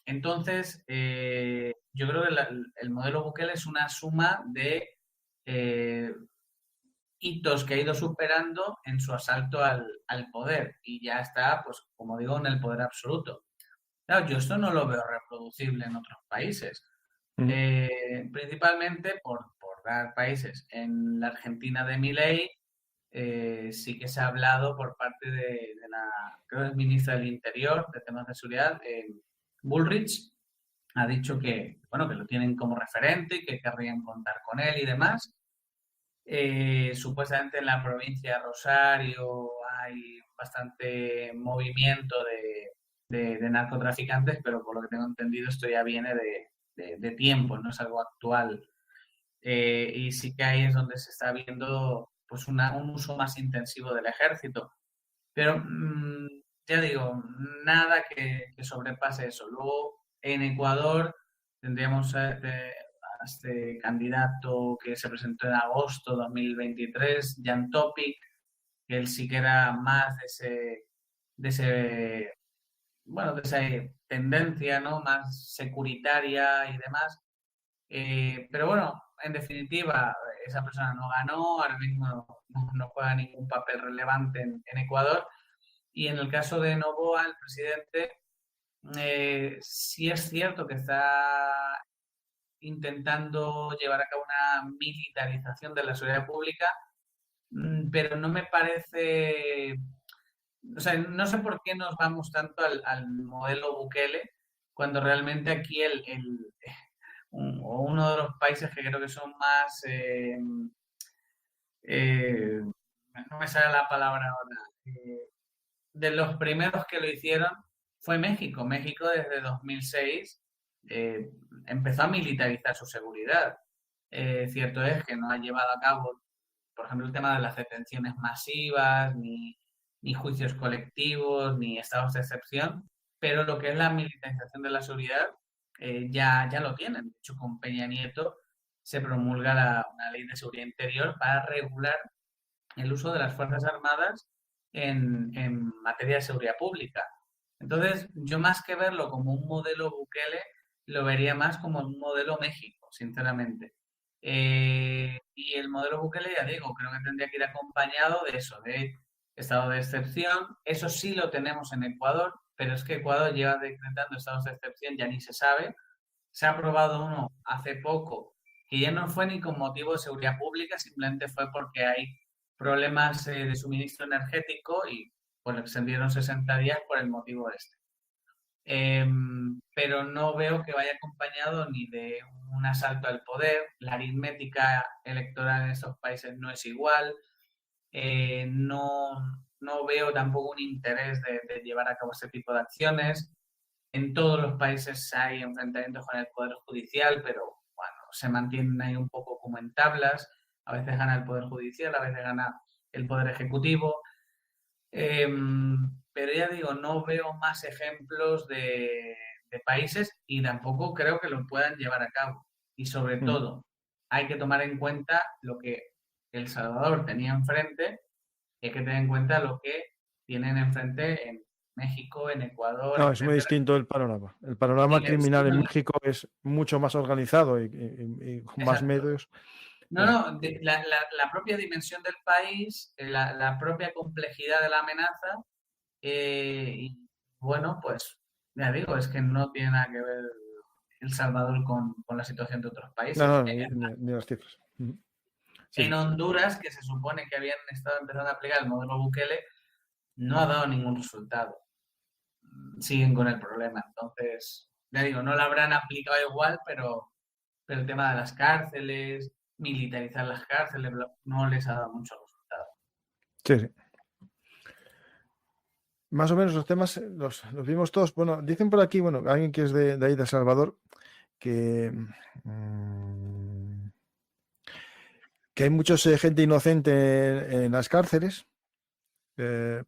entonces, yo creo que el modelo Bukele es una suma de eh, hitos que ha ido superando en su asalto al poder y ya está, pues como digo, en el poder absoluto. Claro, yo esto no lo veo reproducible en otros países, Mm. principalmente por dar países. En la Argentina de Milei sí que se ha hablado por parte de la, creo que es ministra del Interior, de temas de seguridad, Bullrich, ha dicho que, bueno, que lo tienen como referente y que querrían contar con él y demás. Supuestamente en la provincia de Rosario hay bastante movimiento de narcotraficantes, pero por lo que tengo entendido esto ya viene de tiempo, no es algo actual. Y sí que ahí es donde se está viendo pues un uso más intensivo del ejército. Pero ya digo, nada que sobrepase eso. Luego en Ecuador tendríamos a este candidato que se presentó en agosto de 2023, Jan Topic, que él sí que era más de ese, bueno, de esa tendencia, ¿no? Más securitaria y demás. Pero bueno, en definitiva, esa persona no ganó, ahora mismo no juega ningún papel relevante en Ecuador. Y en el caso de Noboa, el presidente, sí es cierto que está intentando llevar a cabo una militarización de la seguridad pública, pero no me parece, o sea, no sé por qué nos vamos tanto al modelo Bukele, cuando realmente aquí o uno de los países que creo que son más, eh, no me sale la palabra ahora, de los primeros que lo hicieron fue México. México desde 2006 eh, empezó a militarizar su seguridad. Cierto es que no ha llevado a cabo, por ejemplo, el tema de las detenciones masivas, ni juicios colectivos, ni estados de excepción, pero lo que es la militarización de la seguridad ya lo tienen. De hecho, con Peña Nieto se promulga una ley de seguridad interior para regular el uso de las Fuerzas Armadas en materia de seguridad pública. Entonces, yo más que verlo como un modelo Bukele, lo vería más como un modelo México, sinceramente. Y el modelo Bukele, ya digo, creo que tendría que ir acompañado de eso, de estado de excepción. Eso sí lo tenemos en Ecuador, pero es que Ecuador lleva decretando estados de excepción, ya ni se sabe. Se ha aprobado uno hace poco que ya no fue ni con motivo de seguridad pública, simplemente fue porque hay problemas de suministro energético y pues lo extendieron 60 días por el motivo este. Eh, pero no veo que vaya acompañado ni de un asalto al poder. La aritmética electoral en estos países no es igual. No veo tampoco un interés de llevar a cabo este tipo de acciones. En todos los países hay enfrentamientos con el Poder Judicial, pero bueno, se mantienen ahí un poco como en tablas, a veces gana el Poder Judicial, a veces gana el Poder Ejecutivo. Pero ya digo, no veo más ejemplos de países y tampoco creo que lo puedan llevar a cabo. Y sobre Mm. todo, hay que tomar en cuenta lo que El Salvador tenía enfrente y hay que tener en cuenta lo que tienen enfrente en México, en Ecuador, No, es muy etcétera. distinto el panorama. El Y panorama sí, criminal en no, México es mucho más organizado y con más exacto. medios. No, Claro. no, la propia dimensión del país, la propia complejidad de la amenaza, y bueno, pues ya digo, es que no tiene nada que ver El Salvador con la situación de otros No, países. no, ni las cifras. Mm. Sí, En sí. Honduras, que se supone que habían estado empezando a aplicar el modelo Bukele, no ha dado ningún resultado. Siguen con el problema. Entonces, ya digo, no lo habrán aplicado igual, pero el tema de las cárceles, militarizar las cárceles, no les ha dado mucho resultado. Sí, sí. Más o menos los temas los vimos todos. Bueno, dicen por aquí, bueno, alguien que es de ahí, de El Salvador, que, mm, que hay mucha gente inocente en las cárceles.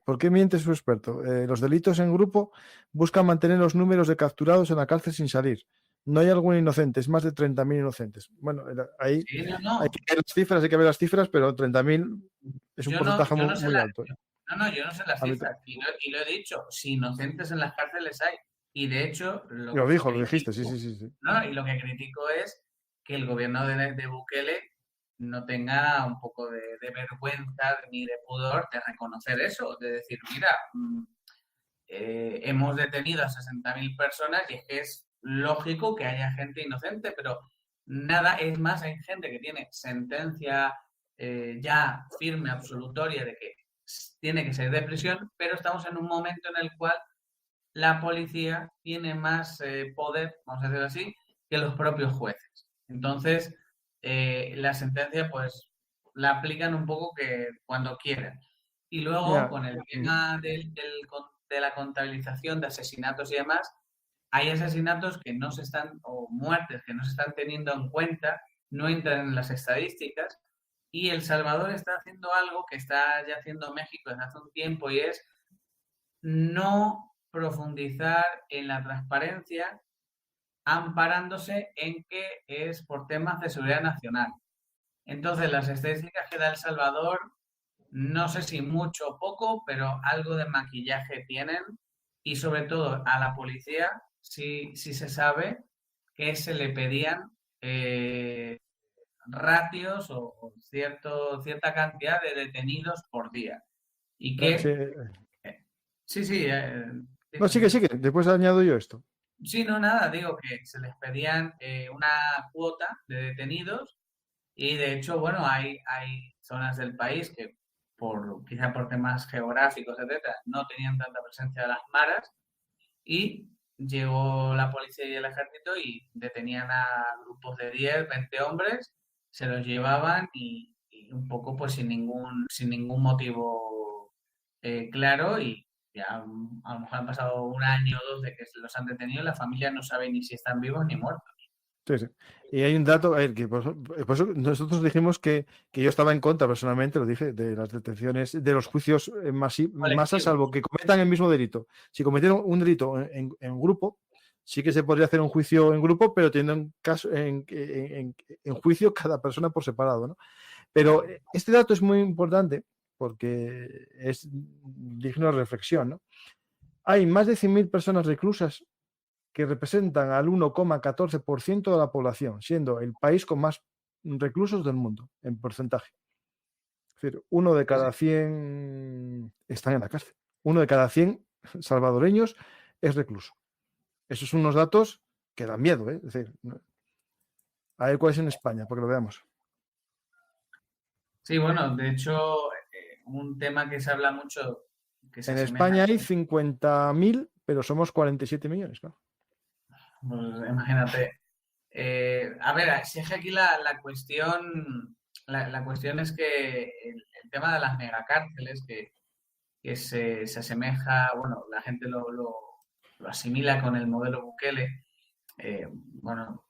¿Por qué miente su experto? Los delitos en grupo buscan mantener los números de capturados en la cárcel sin salir. No hay algún inocente, es más de 30.000 inocentes. Bueno, ahí Sí, no, hay no. que ver las cifras, hay que ver las cifras, pero 30.000 es un porcentaje Yo muy, no sé muy alto. yo no sé las A mí cifras y lo he dicho, si inocentes en las cárceles hay. Y de hecho, lo lo que dijo, lo dijiste, sí, critico, sí, sí, sí. ¿no? Y lo que critico es que el gobierno de Bukele no tenga un poco de vergüenza ni de pudor de reconocer eso, de decir, mira, hemos detenido a 60.000 personas y es que es lógico que haya gente inocente, pero nada, es más, hay gente que tiene sentencia ya firme, absolutoria de que tiene que ser de prisión, pero estamos en un momento en el cual la policía tiene más poder, vamos a decirlo así, que los propios jueces. Entonces, la sentencia, pues, la aplican un poco que cuando quieren. Y luego, Mira, con el mm, tema de la contabilización de asesinatos y demás, hay asesinatos que no se están, o muertes que no se están teniendo en cuenta, no entran en las estadísticas, y El Salvador está haciendo algo que está ya haciendo México desde hace un tiempo, y es no profundizar en la transparencia amparándose en que es por temas de seguridad nacional. Entonces, las estadísticas que da El Salvador, no sé si mucho o poco, pero algo de maquillaje tienen y sobre todo a la policía sí se sabe que se le pedían ratios o cierta cantidad de detenidos por día. Y sí, que, sí, sí, no, dime, sigue, dime. sigue. Después añado yo esto. Sí, no, nada, digo que se les pedían una cuota de detenidos y de hecho, bueno, hay zonas del país que quizá por temas geográficos, etcétera, no tenían tanta presencia de las maras y llegó la policía y el ejército y detenían a grupos de 10 20 hombres, se los llevaban y un poco pues sin ningún motivo claro y ya a lo mejor han pasado un año o dos de que se los han detenido y la familia no sabe ni si están vivos ni muertos. Sí, sí. Y hay un dato, a ver, que por eso nosotros dijimos que yo estaba en contra, personalmente, lo dije, de las detenciones, de los juicios en masa, Colectivos. salvo que cometan el mismo delito. Si cometieron un delito en grupo, sí que se podría hacer un juicio en grupo, pero teniendo en juicio cada persona por separado, ¿no? Pero este dato es muy importante porque es digno de reflexión, ¿no? Hay más de 100.000 personas reclusas que representan al 1,14% de la población, siendo el país con más reclusos del mundo en porcentaje. Es decir, uno de Sí, sí. cada 100 están en la cárcel. Uno de cada 100 salvadoreños es recluso. Esos son unos datos que dan miedo, ¿eh? Es decir, a ver cuál es en España, para que lo veamos. Sí, bueno, de hecho, un tema que se habla mucho, que se En asemeja, España hay 50.000, pero somos 47 millones, claro. pues, imagínate. A ver, si es que aquí la cuestión es que el tema de las megacárceles, que se asemeja, bueno, la gente lo asimila con el modelo Bukele, bueno,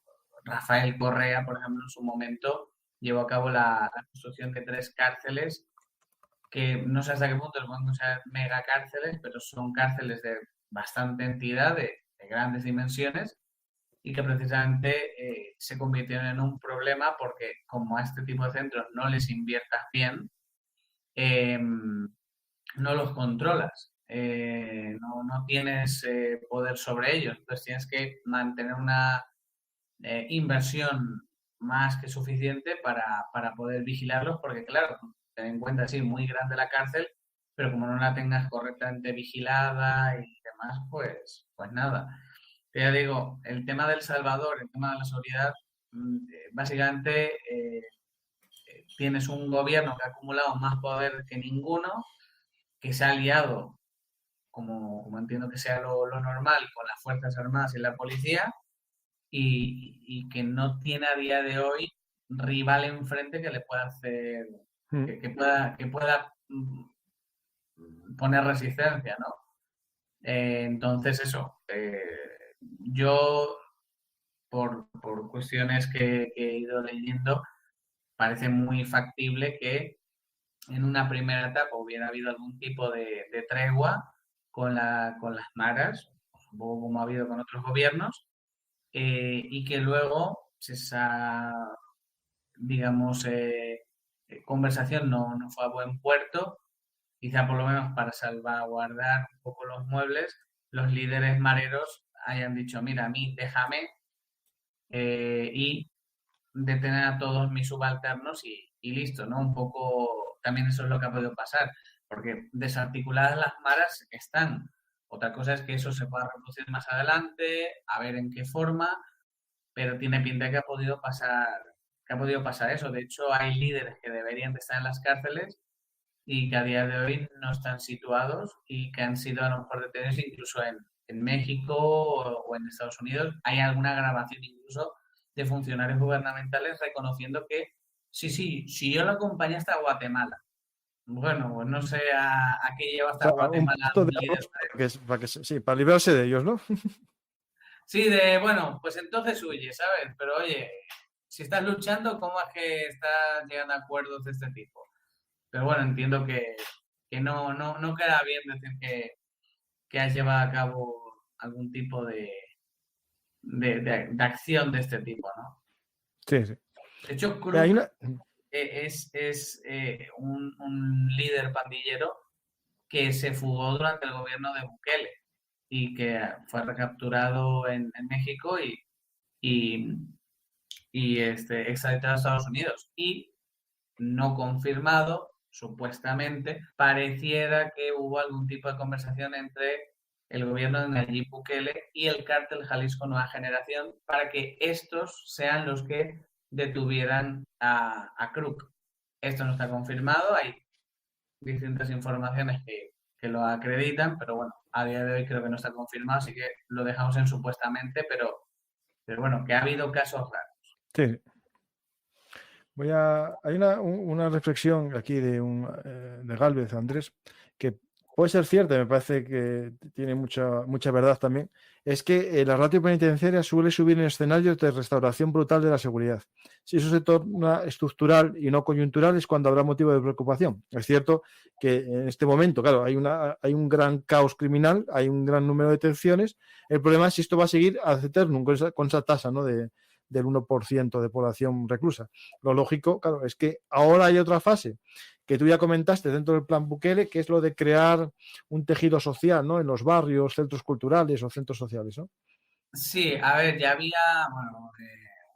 Rafael Correa, por ejemplo, en su momento llevó a cabo la construcción de 3 cárceles que no sé hasta qué punto se pueden considerar megacárceles, pero son cárceles de bastante entidad, de grandes dimensiones, y que precisamente se convirtieron en un problema porque como a este tipo de centros no les inviertas bien, eh, no los controlas, no tienes poder sobre ellos, entonces tienes que mantener una inversión más que suficiente para poder vigilarlos, porque claro, ten en cuenta, sí, muy grande la cárcel, pero como no la tengas correctamente vigilada y demás, pues nada. Ya digo, el tema del Salvador, el tema de la seguridad, básicamente tienes un gobierno que ha acumulado más poder que ninguno, que se ha aliado, como entiendo que sea lo normal, con las Fuerzas Armadas y la policía, y que no tiene a día de hoy rival enfrente que le pueda hacer, Mm. que pueda poner resistencia, ¿no? Entonces eso, yo por cuestiones que he ido leyendo, parece muy factible que en una primera etapa hubiera habido algún tipo de tregua con las maras, un poco como ha habido con otros gobiernos, y que luego esa, digamos, conversación no fue a buen puerto, quizá por lo menos para salvaguardar un poco los muebles, los líderes mareros hayan dicho, mira, a mí déjame y detener a todos mis subalternos y listo, ¿no? Un poco, también eso es lo que ha podido pasar, porque desarticuladas las maras están. Otra cosa es que eso se pueda reproducir más adelante, a ver en qué forma, pero tiene pinta que ha podido pasar eso. De hecho, hay líderes que deberían de estar en las cárceles y que a día de hoy no están situados y que han sido a lo mejor detenidos incluso en México o en Estados Unidos. Hay alguna grabación incluso de funcionarios gubernamentales reconociendo que sí, sí, si yo lo acompañé hasta Guatemala. Bueno, pues no sé a qué lleva O hasta sea, un Guatemala pacto un de líder. arroz sí, para librarse de ellos, ¿no? Sí, bueno, pues entonces huye, ¿sabes? Pero oye, si estás luchando, ¿cómo es que estás llegando a acuerdos de este tipo? Pero bueno, entiendo que no queda bien decir que has llevado a cabo algún tipo de acción de este tipo, ¿no? Sí, sí. De hecho, Hay Crook una. es un líder pandillero que se fugó durante el gobierno de Bukele y que fue recapturado en México y, extraditado a Estados Unidos. Y no confirmado, supuestamente, pareciera que hubo algún tipo de conversación entre el gobierno de Nayib Bukele y el cártel Jalisco Nueva Generación para que estos sean los que detuvieran a Crook. Esto no está confirmado, hay distintas informaciones que lo acreditan, pero bueno, a día de hoy creo que no está confirmado, así que lo dejamos en supuestamente, pero bueno, que ha habido casos raros. Sí. Hay una reflexión aquí de Gálvez, Andrés, que puede ser cierta, me parece que tiene mucha verdad también, es que la ratio penitenciaria suele subir en escenarios de restauración brutal de la seguridad. Si eso se torna estructural y no coyuntural es cuando habrá motivo de preocupación. Es cierto que en este momento, claro, hay un gran caos criminal, hay un gran número de detenciones. El problema es si esto va a seguir ad eternum con esa tasa, ¿no? Del 1% de población reclusa. Lo lógico, claro, es que ahora hay otra fase que tú ya comentaste dentro del plan Bukele, que es lo de crear un tejido social, ¿no? En los barrios, centros culturales o centros sociales, ¿no? Sí, a ver, ya había, bueno,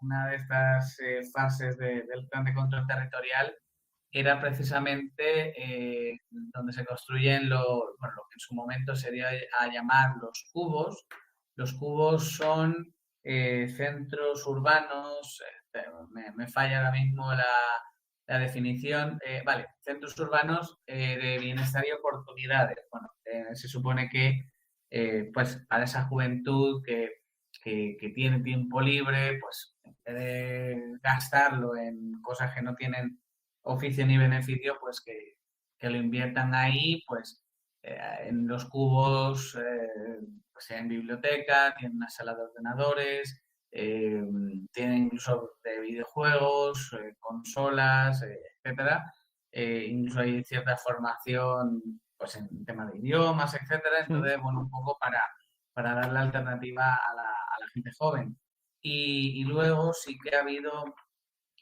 una de estas fases del plan de control territorial era precisamente donde se construyen bueno, lo que en su momento sería a llamar los cubos. Los cubos son centros urbanos, me falla ahora mismo la definición, vale, centros urbanos de bienestar y oportunidades. Bueno, se supone que pues para esa juventud que tiene tiempo libre, pues en vez de gastarlo en cosas que no tienen oficio ni beneficio, pues que lo inviertan ahí, pues en los cubos, pues en biblioteca, tienen una sala de ordenadores, tienen incluso de videojuegos, consolas, etcétera. Incluso hay cierta formación pues en temas de idiomas, etcétera. Mm. Entonces, bueno, un poco para darle alternativa a la gente joven. Y luego sí que ha habido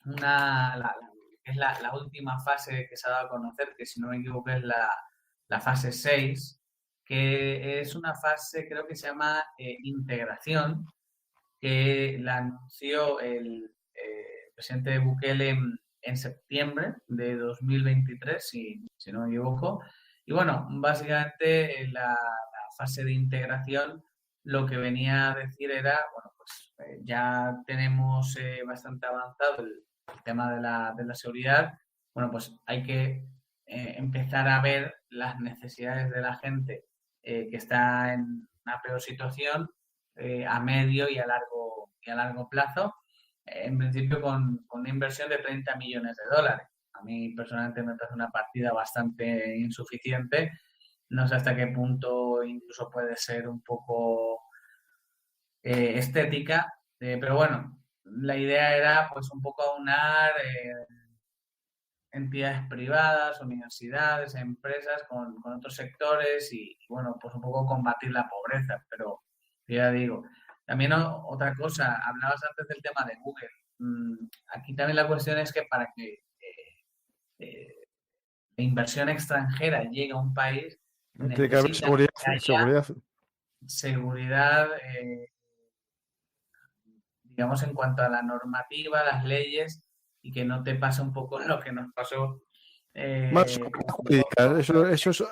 que es la última fase que se ha dado a conocer, que si no me equivoco es la fase 6, que es una fase, creo que se llama integración, que la anunció el presidente Bukele en septiembre de 2023, si no me equivoco. Y bueno, básicamente la fase de integración lo que venía a decir era, bueno, pues ya tenemos bastante avanzado el tema de la seguridad. Bueno, pues hay que empezar a ver las necesidades de la gente que está en una peor situación a medio y a largo plazo, en principio con una inversión de 30 millones de dólares. A mí personalmente me parece una partida bastante insuficiente. No sé hasta qué punto incluso puede ser un poco estética, pero bueno, la idea era pues un poco aunar entidades privadas, universidades, empresas con otros sectores bueno, pues un poco combatir la pobreza. Pero ya digo, también otra cosa, hablabas antes del tema de Google. Aquí también la cuestión es que para que eh, la inversión extranjera llegue a un país, Tiene que haber necesita seguridad, que haya seguridad. seguridad, digamos, en cuanto a la normativa, las leyes, y que no te pase un poco lo que nos pasó Más pues, seguridad jurídica. Eso es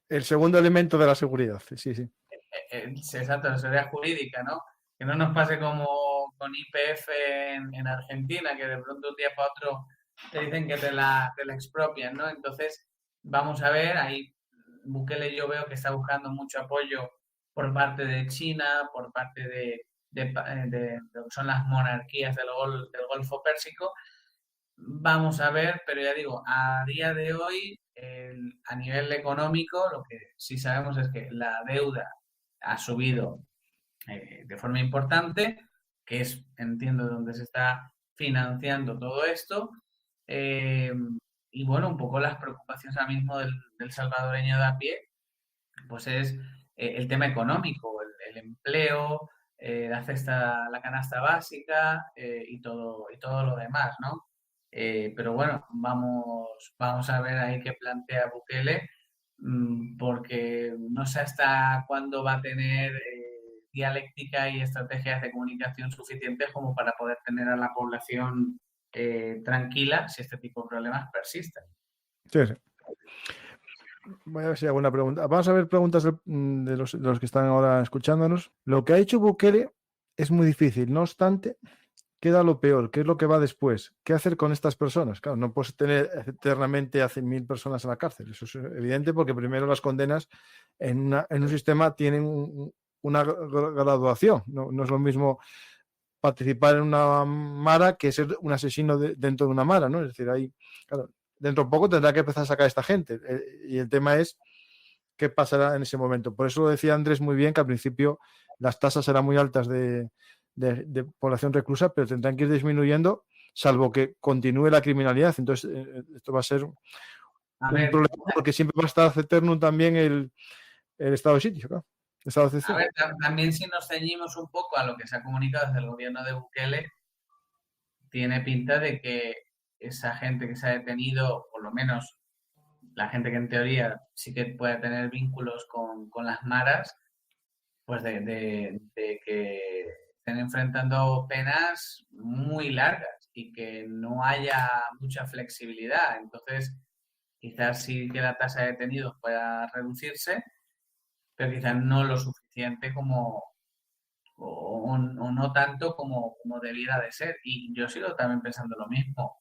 el segundo elemento de la seguridad. Sí, sí. exacto, la seguridad jurídica, ¿no? Que no nos pase como con YPF en Argentina, que de pronto un día para otro te dicen que te la expropian, ¿no? Entonces, vamos a ver, ahí Bukele yo veo que está buscando mucho apoyo por parte de China, por parte de lo que son las monarquías del Golfo Pérsico. Vamos a ver, pero ya digo, a día de hoy, a nivel económico, lo que sí sabemos es que la deuda ha subido de forma importante, que es, entiendo, donde se está financiando todo esto. Eh, y bueno, un poco las preocupaciones ahora mismo del salvadoreño de a pie, pues es el tema económico, el empleo, la canasta básica y todo lo demás, ¿no? Pero bueno, vamos a ver ahí qué plantea Bukele, porque no sé hasta cuándo va a tener dialéctica y estrategias de comunicación suficientes como para poder tener a la población tranquila si este tipo de problemas persisten. Sí, sí. Voy a ver si hago una pregunta. Vamos a ver preguntas de los que están ahora escuchándonos. Lo que ha hecho Bukele es muy difícil. No obstante, queda lo peor. ¿Qué es lo que va después? ¿Qué hacer con estas personas? Claro, no puedes tener eternamente a 100.000 personas en la cárcel. Eso es evidente porque primero las condenas en un sistema tienen una graduación. No, no es lo mismo participar en una mara que ser un asesino dentro de una mara, ¿no? Es decir, ahí, claro, dentro de poco tendrá que empezar a sacar a esta gente. Y el tema es qué pasará en ese momento. Por eso lo decía Andrés muy bien, que al principio las tasas eran muy altas de población reclusa, pero tendrán que ir disminuyendo, salvo que continúe la criminalidad. Entonces, esto va a ser A un ver, problema porque siempre va a estar eternum también el estado de sitio, claro. Estado de A excepción. ver, también si nos ceñimos un poco a lo que se ha comunicado desde el gobierno de Bukele, tiene pinta de que esa gente que se ha detenido, por lo menos la gente que en teoría sí que puede tener vínculos con las maras, pues de que estén enfrentando penas muy largas y que no haya mucha flexibilidad. Entonces, quizás sí que la tasa de detenidos pueda reducirse, pero quizás no lo suficiente o no tanto como debiera de ser. Y yo sigo también pensando lo mismo.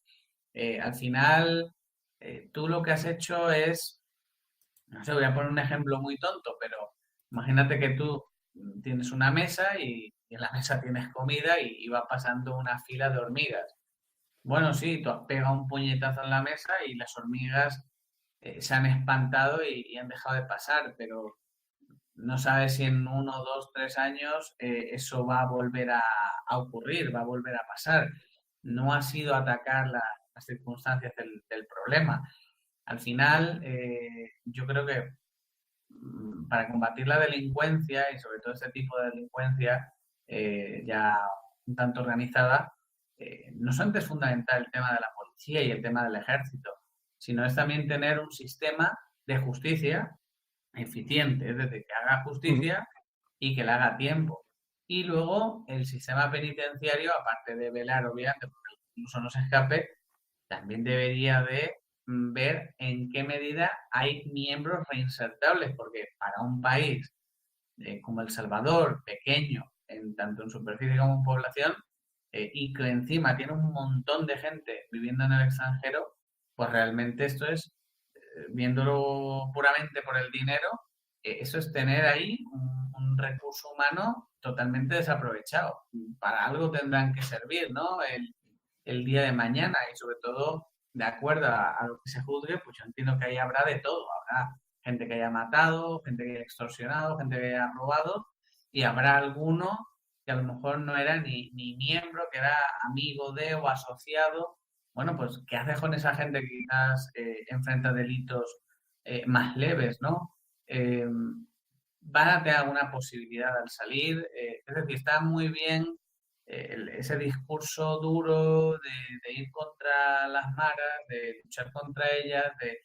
Al final, tú lo que has hecho es, no sé, voy a poner un ejemplo muy tonto, pero imagínate que tú tienes una mesa y en la mesa tienes comida y va pasando una fila de hormigas. Bueno, sí, tú has pegado un puñetazo en la mesa y las hormigas se han espantado y han dejado de pasar, pero no sabes si en 1, 2, 3 años eso va a volver a ocurrir, va a volver a pasar. No ha sido atacar las circunstancias del problema. Al final, yo creo que para combatir la delincuencia y sobre todo este tipo de delincuencia ya un tanto organizada, no solamente es fundamental el tema de la policía y el tema del ejército, sino es también tener un sistema de justicia eficiente, es decir, que haga Ujú. justicia y que la haga a tiempo. Y luego el sistema penitenciario, aparte de velar, obviamente, porque el incluso no se escape, también debería de ver en qué medida hay miembros reinsertables, porque para un país como El Salvador, pequeño, tanto en superficie como en población, y que encima tiene un montón de gente viviendo en el extranjero, pues realmente esto es, viéndolo puramente por el dinero, eso es tener ahí un recurso humano totalmente desaprovechado. Para algo tendrán que servir, ¿no? El día de mañana y sobre todo, de acuerdo a lo que se juzgue, pues yo entiendo que ahí habrá de todo. Habrá gente que haya matado, gente que haya extorsionado, gente que haya robado y habrá alguno que a lo mejor no era ni miembro, que era amigo de o asociado. Bueno, pues, ¿qué haces con esa gente que quizás enfrenta delitos más leves, ¿no? Eh, ¿Van a tener alguna posibilidad al salir? Es decir, está muy bien ese discurso duro de ir contra las maras, de luchar contra ellas, de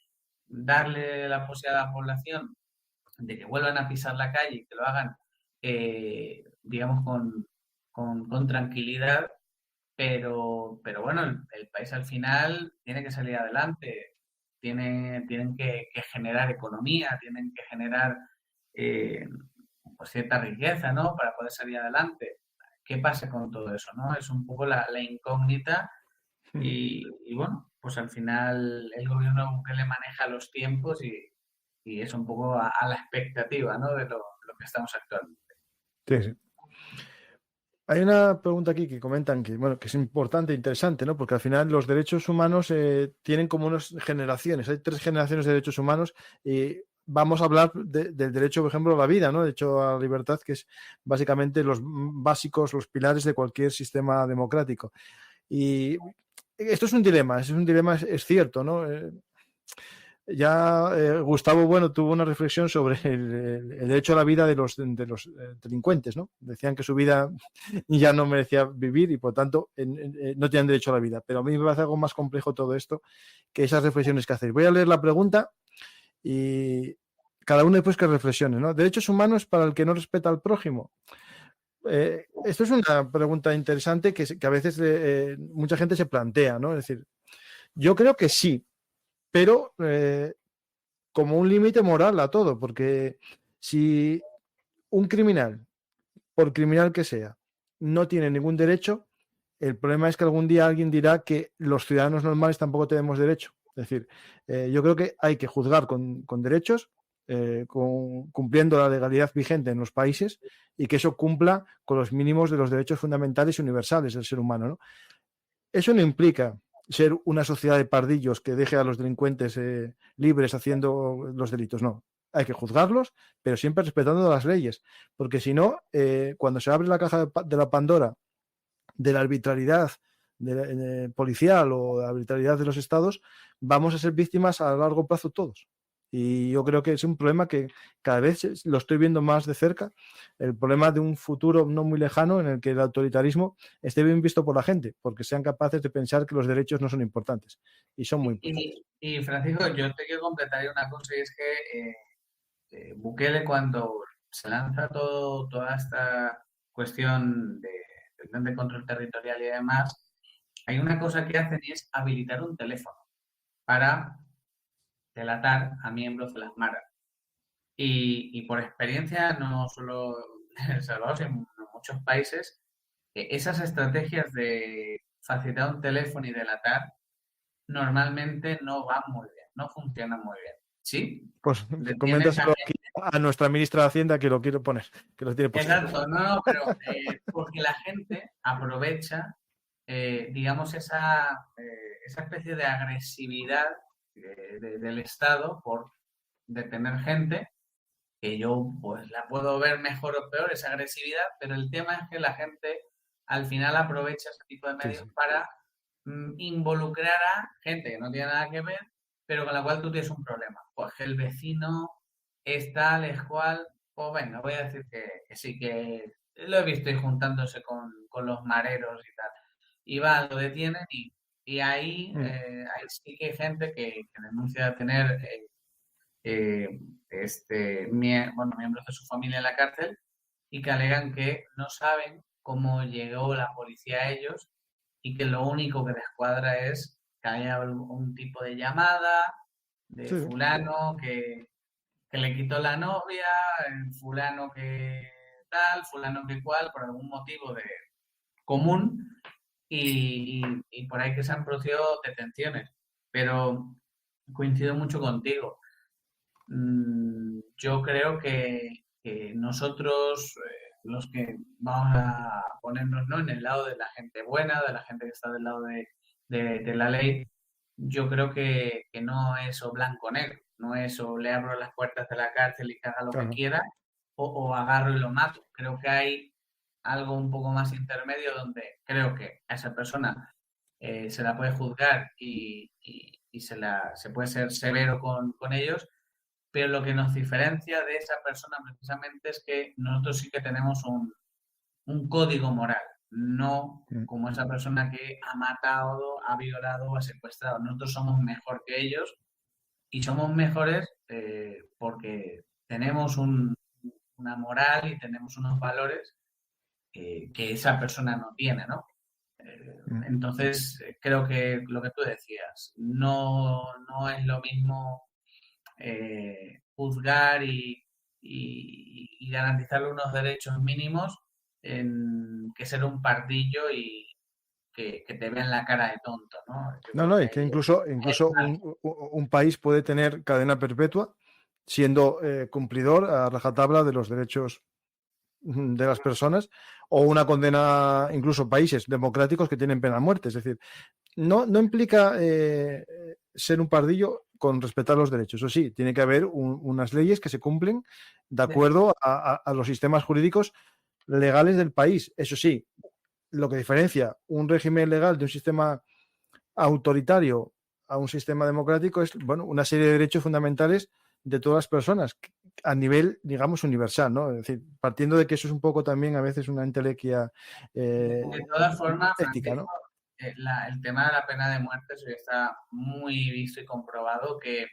darle la posibilidad a la población de que vuelvan a pisar la calle y que lo hagan, digamos, con tranquilidad, pero bueno, el país al final tiene que salir adelante, tienen que generar economía, tienen que generar eh, pues cierta riqueza, ¿no? Para poder salir adelante. ¿Qué pasa con todo eso, no? Es un poco la incógnita y bueno, pues al final el gobierno de Bukele maneja los tiempos y es un poco a la expectativa, ¿no? De lo que estamos actualmente. Sí, sí. Hay una pregunta aquí que comentan que, bueno, que es importante e interesante, ¿no? Porque al final los derechos humanos tienen como unas generaciones. Hay 3 generaciones de derechos humanos y vamos a hablar del derecho, por ejemplo, a la vida, ¿no? Derecho a la libertad, que es básicamente los básicos, los pilares de cualquier sistema democrático. Y esto es un dilema, es cierto, ¿no? Ya Gustavo Bueno tuvo una reflexión sobre el derecho a la vida de los delincuentes, ¿no? Decían que su vida ya no merecía vivir y por tanto no tenían derecho a la vida. Pero a mí me parece algo más complejo todo esto que esas reflexiones que hacéis. Voy a leer la pregunta y cada uno después que reflexione, ¿no? Derechos humanos para el que no respeta al prójimo. Esto es una pregunta interesante que a veces mucha gente se plantea, ¿no? Es decir, yo creo que sí, pero como un límite moral a todo, porque si un criminal, por criminal que sea, no tiene ningún derecho, el problema es que algún día alguien dirá que los ciudadanos normales tampoco tenemos derecho. Es decir, yo creo que hay que juzgar con derechos, cumpliendo la legalidad vigente en los países y que eso cumpla con los mínimos de los derechos fundamentales y universales del ser humano, ¿no? Eso no implica ser una sociedad de pardillos que deje a los delincuentes libres haciendo los delitos, no. Hay que juzgarlos, pero siempre respetando las leyes, porque si no, cuando se abre la caja de la Pandora de la arbitrariedad policial o la arbitrariedad de los estados, vamos a ser víctimas a largo plazo todos. Y yo creo que es un problema que cada vez lo estoy viendo más de cerca, el problema de un futuro no muy lejano en el que el autoritarismo esté bien visto por la gente, porque sean capaces de pensar que los derechos no son importantes y son muy importantes. Y, Francisco, yo te quiero completar una cosa y es que Bukele cuando se lanza toda esta cuestión del plan de control territorial y demás, hay una cosa que hacen y es habilitar un teléfono para delatar a miembros de las maras. Y por experiencia, no solo en El Salvador, sino en muchos países, esas estrategias de facilitar un teléfono y delatar normalmente no van muy bien, no funcionan muy bien. ¿Sí? Pues Tienes a coméntaselo aquí a nuestra ministra de Hacienda que lo quiero poner, que lo tiene puesto. Exacto, no, pero porque la gente aprovecha, digamos, esa especie de agresividad del Estado por detener gente que yo pues la puedo ver mejor o peor, esa agresividad, pero el tema es que la gente al final aprovecha ese tipo de Sí, medios sí. para involucrar a gente que no tiene nada que ver, pero con la cual tú tienes un problema. Pues que el vecino es tal, es cual, pues venga, voy a decir que sí, que lo he visto ahí juntándose con los mareros y tal. Y va, lo detienen y ahí, Mm. ahí sí que hay gente que denuncia tener bueno, miembros de su familia en la cárcel y que alegan que no saben cómo llegó la policía a ellos y que lo único que les cuadra es que haya un tipo de llamada de Sí, sí. fulano que le quitó la novia, fulano que tal, fulano que cual, por algún motivo de común y por ahí que se han producido detenciones. Pero coincido mucho contigo. Yo creo que nosotros, los que vamos a ponernos, ¿no?, en el lado de la gente buena, de la gente que está del lado de la ley, yo creo que no es o blanco o negro, no es o le abro las puertas de la cárcel y que haga lo que Claro. quiera, o agarro y lo mato. Creo que hay algo un poco más intermedio donde creo que a esa persona se la puede juzgar y se puede ser severo con ellos, pero lo que nos diferencia de esa persona precisamente es que nosotros sí que tenemos un código moral, no Mm. como esa persona que ha matado, ha violado o ha secuestrado. Nosotros somos mejor que ellos y somos mejores porque tenemos una moral y tenemos unos valores que esa persona no tiene, ¿no? Mm. Entonces, creo que lo que tú decías, no es lo mismo juzgar y garantizarle unos derechos mínimos que ser un pardillo y que te vean la cara de tonto, ¿no? Yo No, creo no, que y que ahí hay incluso mal. un país puede tener cadena perpetua siendo cumplidor a rajatabla de los derechos de las personas, o una condena, incluso países democráticos que tienen pena de muerte. Es decir, no implica ser un pardillo con respetar los derechos. Eso sí, tiene que haber unas leyes que se cumplen de acuerdo a los sistemas jurídicos legales del país. Eso sí, lo que diferencia un régimen legal de un sistema autoritario a un sistema democrático es, bueno, una serie de derechos fundamentales de todas las personas a nivel, digamos, universal, ¿no? Es decir, partiendo de que eso es un poco también a veces una entelequia De todas formas, ética, Francisco, ¿no? el tema de la pena de muerte eso ya está muy visto y comprobado que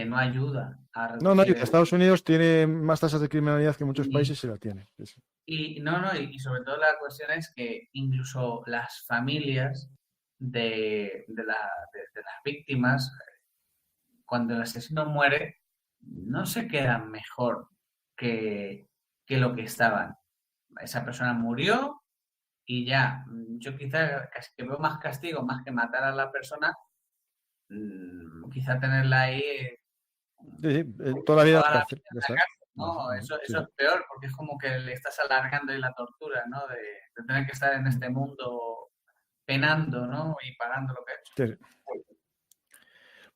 no ayuda a No, no, y reducir que Estados Unidos tiene más tasas de criminalidad que muchos y, países y la tiene. Sí, sí. y sobre todo la cuestión es que incluso las familias de las víctimas, cuando el asesino muere, no se quedan mejor que, que lo que estaban. Esa persona murió y ya. Yo quizá casi que veo más castigo, más que matar a la persona, quizá tenerla ahí Sí, sí, toda la vida en toda la la cárcel, vida ya en la está. cárcel, Ya está. ¿no? Sí, Eso sí. es peor porque es como que le estás alargando ahí la tortura, ¿no? De tener que estar en este mundo penando, ¿no? Y pagando lo que ha hecho. Sí, sí.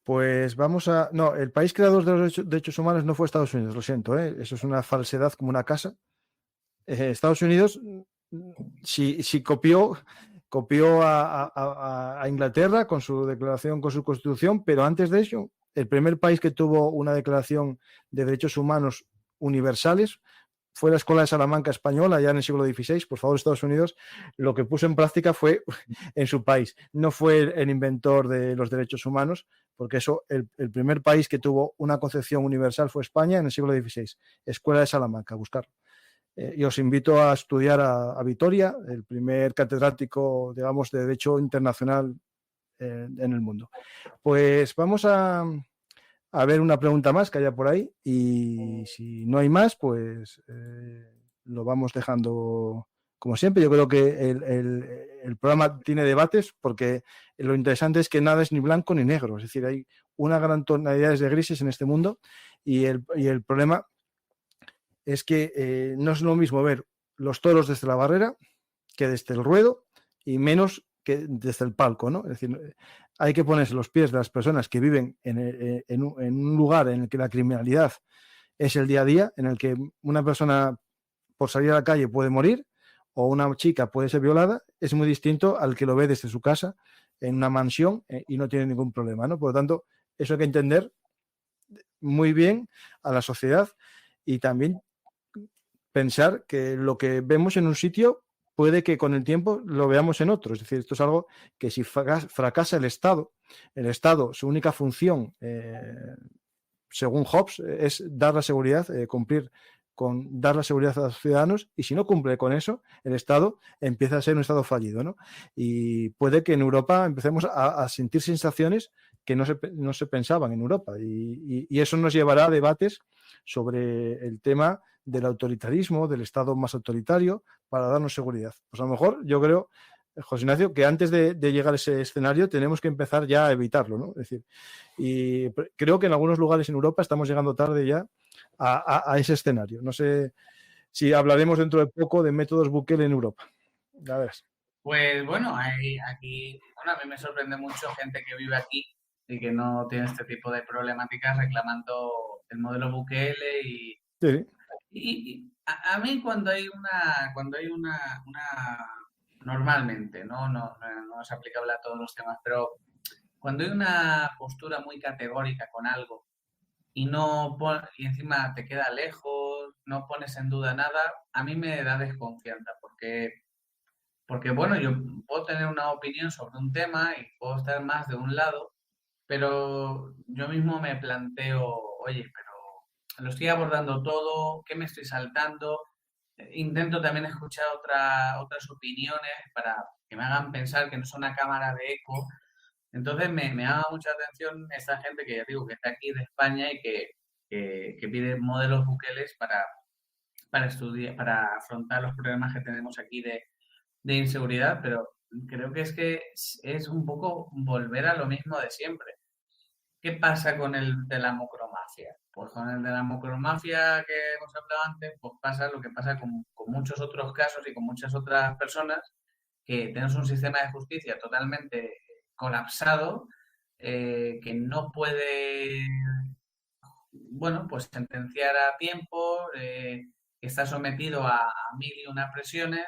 Pues vamos a... No, el país creador de los derechos humanos no fue Estados Unidos, lo siento, ¿eh? Eso es una falsedad como una casa. Estados Unidos, si copió a Inglaterra con su declaración, con su constitución, pero antes de eso, el primer país que tuvo una declaración de derechos humanos universales fue la Escuela de Salamanca española, ya en el siglo XVI. Por favor, Estados Unidos lo que puso en práctica fue en su país. No fue el inventor de los derechos humanos, porque eso, el primer país que tuvo una concepción universal fue España en el siglo XVI. Escuela de Salamanca, buscarlo. Y os invito a estudiar a Vitoria, el primer catedrático, digamos, de Derecho Internacional en el mundo. Pues vamos a ver una pregunta más que haya por ahí y si no hay más, pues lo vamos dejando como siempre. Yo creo que el programa tiene debates porque lo interesante es que nada es ni blanco ni negro, es decir, hay una gran tonalidad de grises en este mundo y el problema es que no es lo mismo ver los toros desde la barrera que desde el ruedo y menos que desde el palco, ¿no? Es decir, hay que ponerse los pies de las personas que viven en un lugar en el que la criminalidad es el día a día en el que una persona por salir a la calle puede morir o una chica puede ser violada, es muy distinto al que lo ve desde su casa en una mansión y no tiene ningún problema, ¿no? Por lo tanto, eso hay que entender muy bien a la sociedad y también pensar que lo que vemos en un sitio puede que con el tiempo lo veamos en otro. Es decir, esto es algo que si fracasa el Estado, su única función, según Hobbes, es dar la seguridad, cumplir con dar la seguridad a los ciudadanos, y si no cumple con eso, el Estado empieza a ser un Estado fallido, ¿no? Y puede que en Europa empecemos a sentir sensaciones que no se pensaban en Europa, y eso nos llevará a debates sobre el tema del autoritarismo, del Estado más autoritario, para darnos seguridad. Pues a lo mejor yo creo, José Ignacio, que antes de llegar a ese escenario tenemos que empezar ya a evitarlo, ¿no? Es decir, y creo que en algunos lugares en Europa estamos llegando tarde ya a ese escenario. No sé si hablaremos dentro de poco de métodos Bukele en Europa. Ya verás. Pues bueno, aquí, bueno, a mí me sorprende mucho gente que vive aquí y que no tiene este tipo de problemáticas reclamando el modelo Bukele Sí, a mí cuando hay normalmente, no es aplicable a todos los temas, pero cuando hay una postura muy categórica con algo y encima te queda lejos, no pones en duda nada, a mí me da desconfianza porque bueno, yo puedo tener una opinión sobre un tema y puedo estar más de un lado, pero yo mismo me planteo, oye, pero lo estoy abordando todo, ¿qué me estoy saltando? Intento también escuchar otras opiniones para que me hagan pensar que no son una cámara de eco. Entonces me llama mucha atención esta gente que ya digo que está aquí de España y que pide modelos buqueles para estudiar, para afrontar los problemas que tenemos aquí de inseguridad, pero creo que es un poco volver a lo mismo de siempre. ¿Qué pasa con el de la macromafia? Pues con el de la macromafia que hemos hablado antes, pues pasa lo que pasa con muchos otros casos y con muchas otras personas, que tenemos un sistema de justicia totalmente colapsado, que no puede, bueno, pues sentenciar a tiempo, que está sometido a mil y una presiones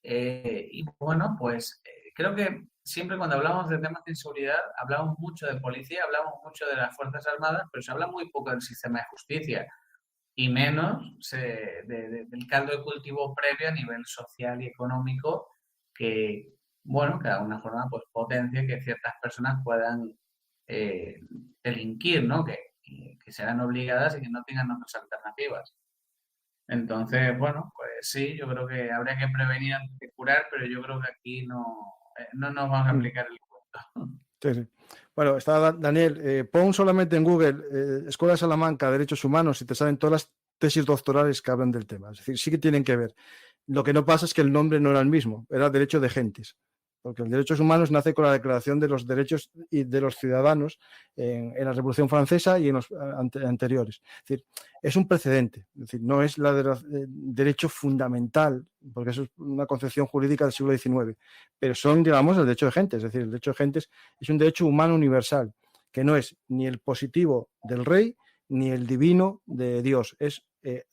y bueno, pues creo que siempre cuando hablamos de temas de inseguridad, hablamos mucho de policía, hablamos mucho de las Fuerzas Armadas, pero se habla muy poco del sistema de justicia y menos del caldo de cultivo previo a nivel social y económico que, bueno, que de alguna forma pues potencia que ciertas personas puedan eh, delinquir, ¿no? Que serán obligadas y que no tengan otras alternativas. Entonces, bueno, pues sí, yo creo que habría que prevenir antes de curar, pero yo creo que aquí no nos vamos a aplicar el cuento. sí, sí. Bueno, está Daniel, pon solamente en Google Escuela de Salamanca, Derechos Humanos, y te salen todas las tesis doctorales que hablan del tema. Es decir, sí que tienen que ver. Lo que no pasa es que el nombre no era el mismo, era Derecho de Gentes, porque el Derechos Humanos nace con la Declaración de los Derechos y de los Ciudadanos en la Revolución Francesa y en los anteriores. Es decir, es un precedente, es decir, no es derecho fundamental, porque eso es una concepción jurídica del siglo XIX, pero son, digamos, el derecho de gentes. Es decir, el derecho de gentes es un derecho humano universal, que no es ni el positivo del rey ni el divino de Dios, es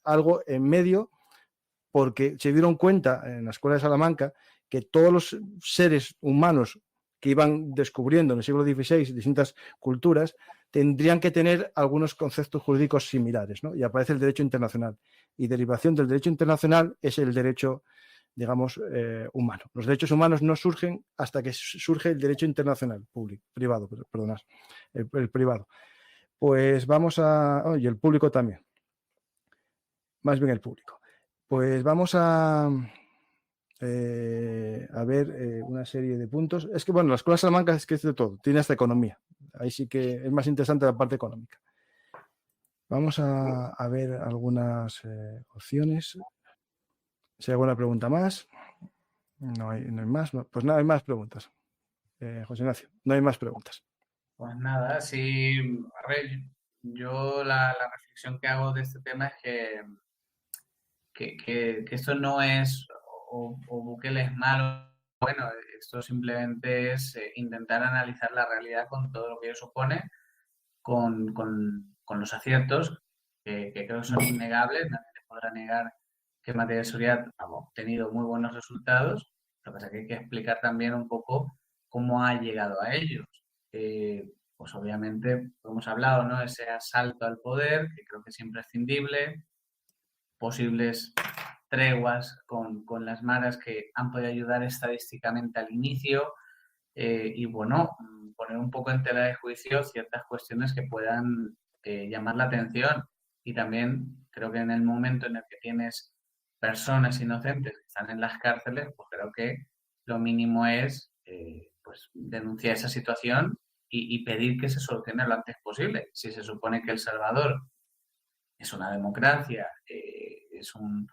algo en medio, porque se dieron cuenta en la Escuela de Salamanca que todos los seres humanos que iban descubriendo en el siglo XVI distintas culturas tendrían que tener algunos conceptos jurídicos similares, ¿no? Y aparece el derecho internacional. Y derivación del derecho internacional es el derecho, digamos, humano. Los derechos humanos no surgen hasta que surge el derecho internacional, privado, perdonad, el privado. Pues vamos y el público también, más bien el público. Pues vamos a ver una serie de puntos. Es que, bueno, la Escuela de Salamanca es que es de todo, tiene hasta economía. Ahí sí que es más interesante la parte económica. Vamos a ver algunas opciones. Si hay alguna pregunta más. No hay más. No, pues nada, hay más preguntas. José Ignacio, no hay más preguntas. Pues nada, sí, a ver, yo la reflexión que hago de este tema es que esto no es o Bukele es malo, bueno, esto simplemente es intentar analizar la realidad con todo lo que ello supone, con los aciertos que creo que son innegables, nadie le podrá negar que en materia de seguridad ha obtenido muy buenos resultados. Lo que pasa es que hay que explicar también un poco cómo ha llegado a ellos. Pues obviamente, como hemos hablado, ¿no? Ese asalto al poder, que creo que es imprescindible, posibles treguas con las maras que han podido ayudar estadísticamente al inicio, y bueno, poner un poco en tela de juicio ciertas cuestiones que puedan llamar la atención. Y también creo que en el momento en el que tienes personas inocentes que están en las cárceles, pues creo que lo mínimo es pues denunciar esa situación y pedir que se solucione lo antes posible. Si se supone que El Salvador es una democracia, es un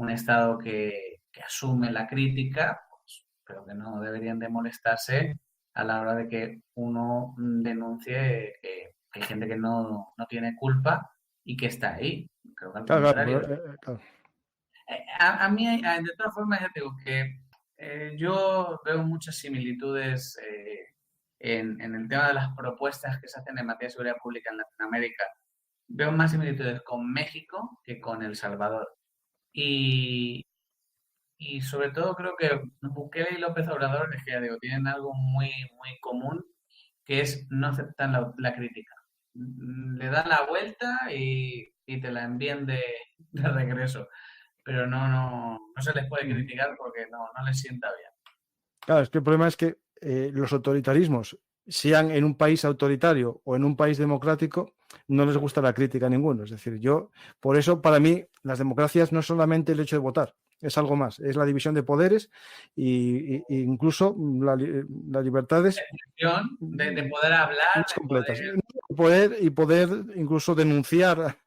Estado que asume la crítica, pues creo que no deberían de molestarse a la hora de que uno denuncie que hay gente que no tiene culpa y que está ahí. Creo que al Claro, contrario. claro. A mí, de todas formas, ya te digo que yo veo muchas similitudes en el tema de las propuestas que se hacen en materia de seguridad pública en Latinoamérica. Veo más similitudes con México que con El Salvador. Y, y sobre todo creo que Bukele y López Obrador, es que ya digo, tienen algo muy, muy común, que es no aceptar la crítica. Le dan la vuelta y te la envían de regreso. Pero no se les puede criticar porque no les sienta bien. Claro, es que el problema es que los autoritarismos, sean en un país autoritario o en un país democrático, no les gusta la crítica a ninguno. Es decir, por eso, para mí, las democracias no es solamente el hecho de votar, es algo más, es la división de poderes e incluso las libertades De poder hablar, más de completas. poder... Y poder incluso denunciar,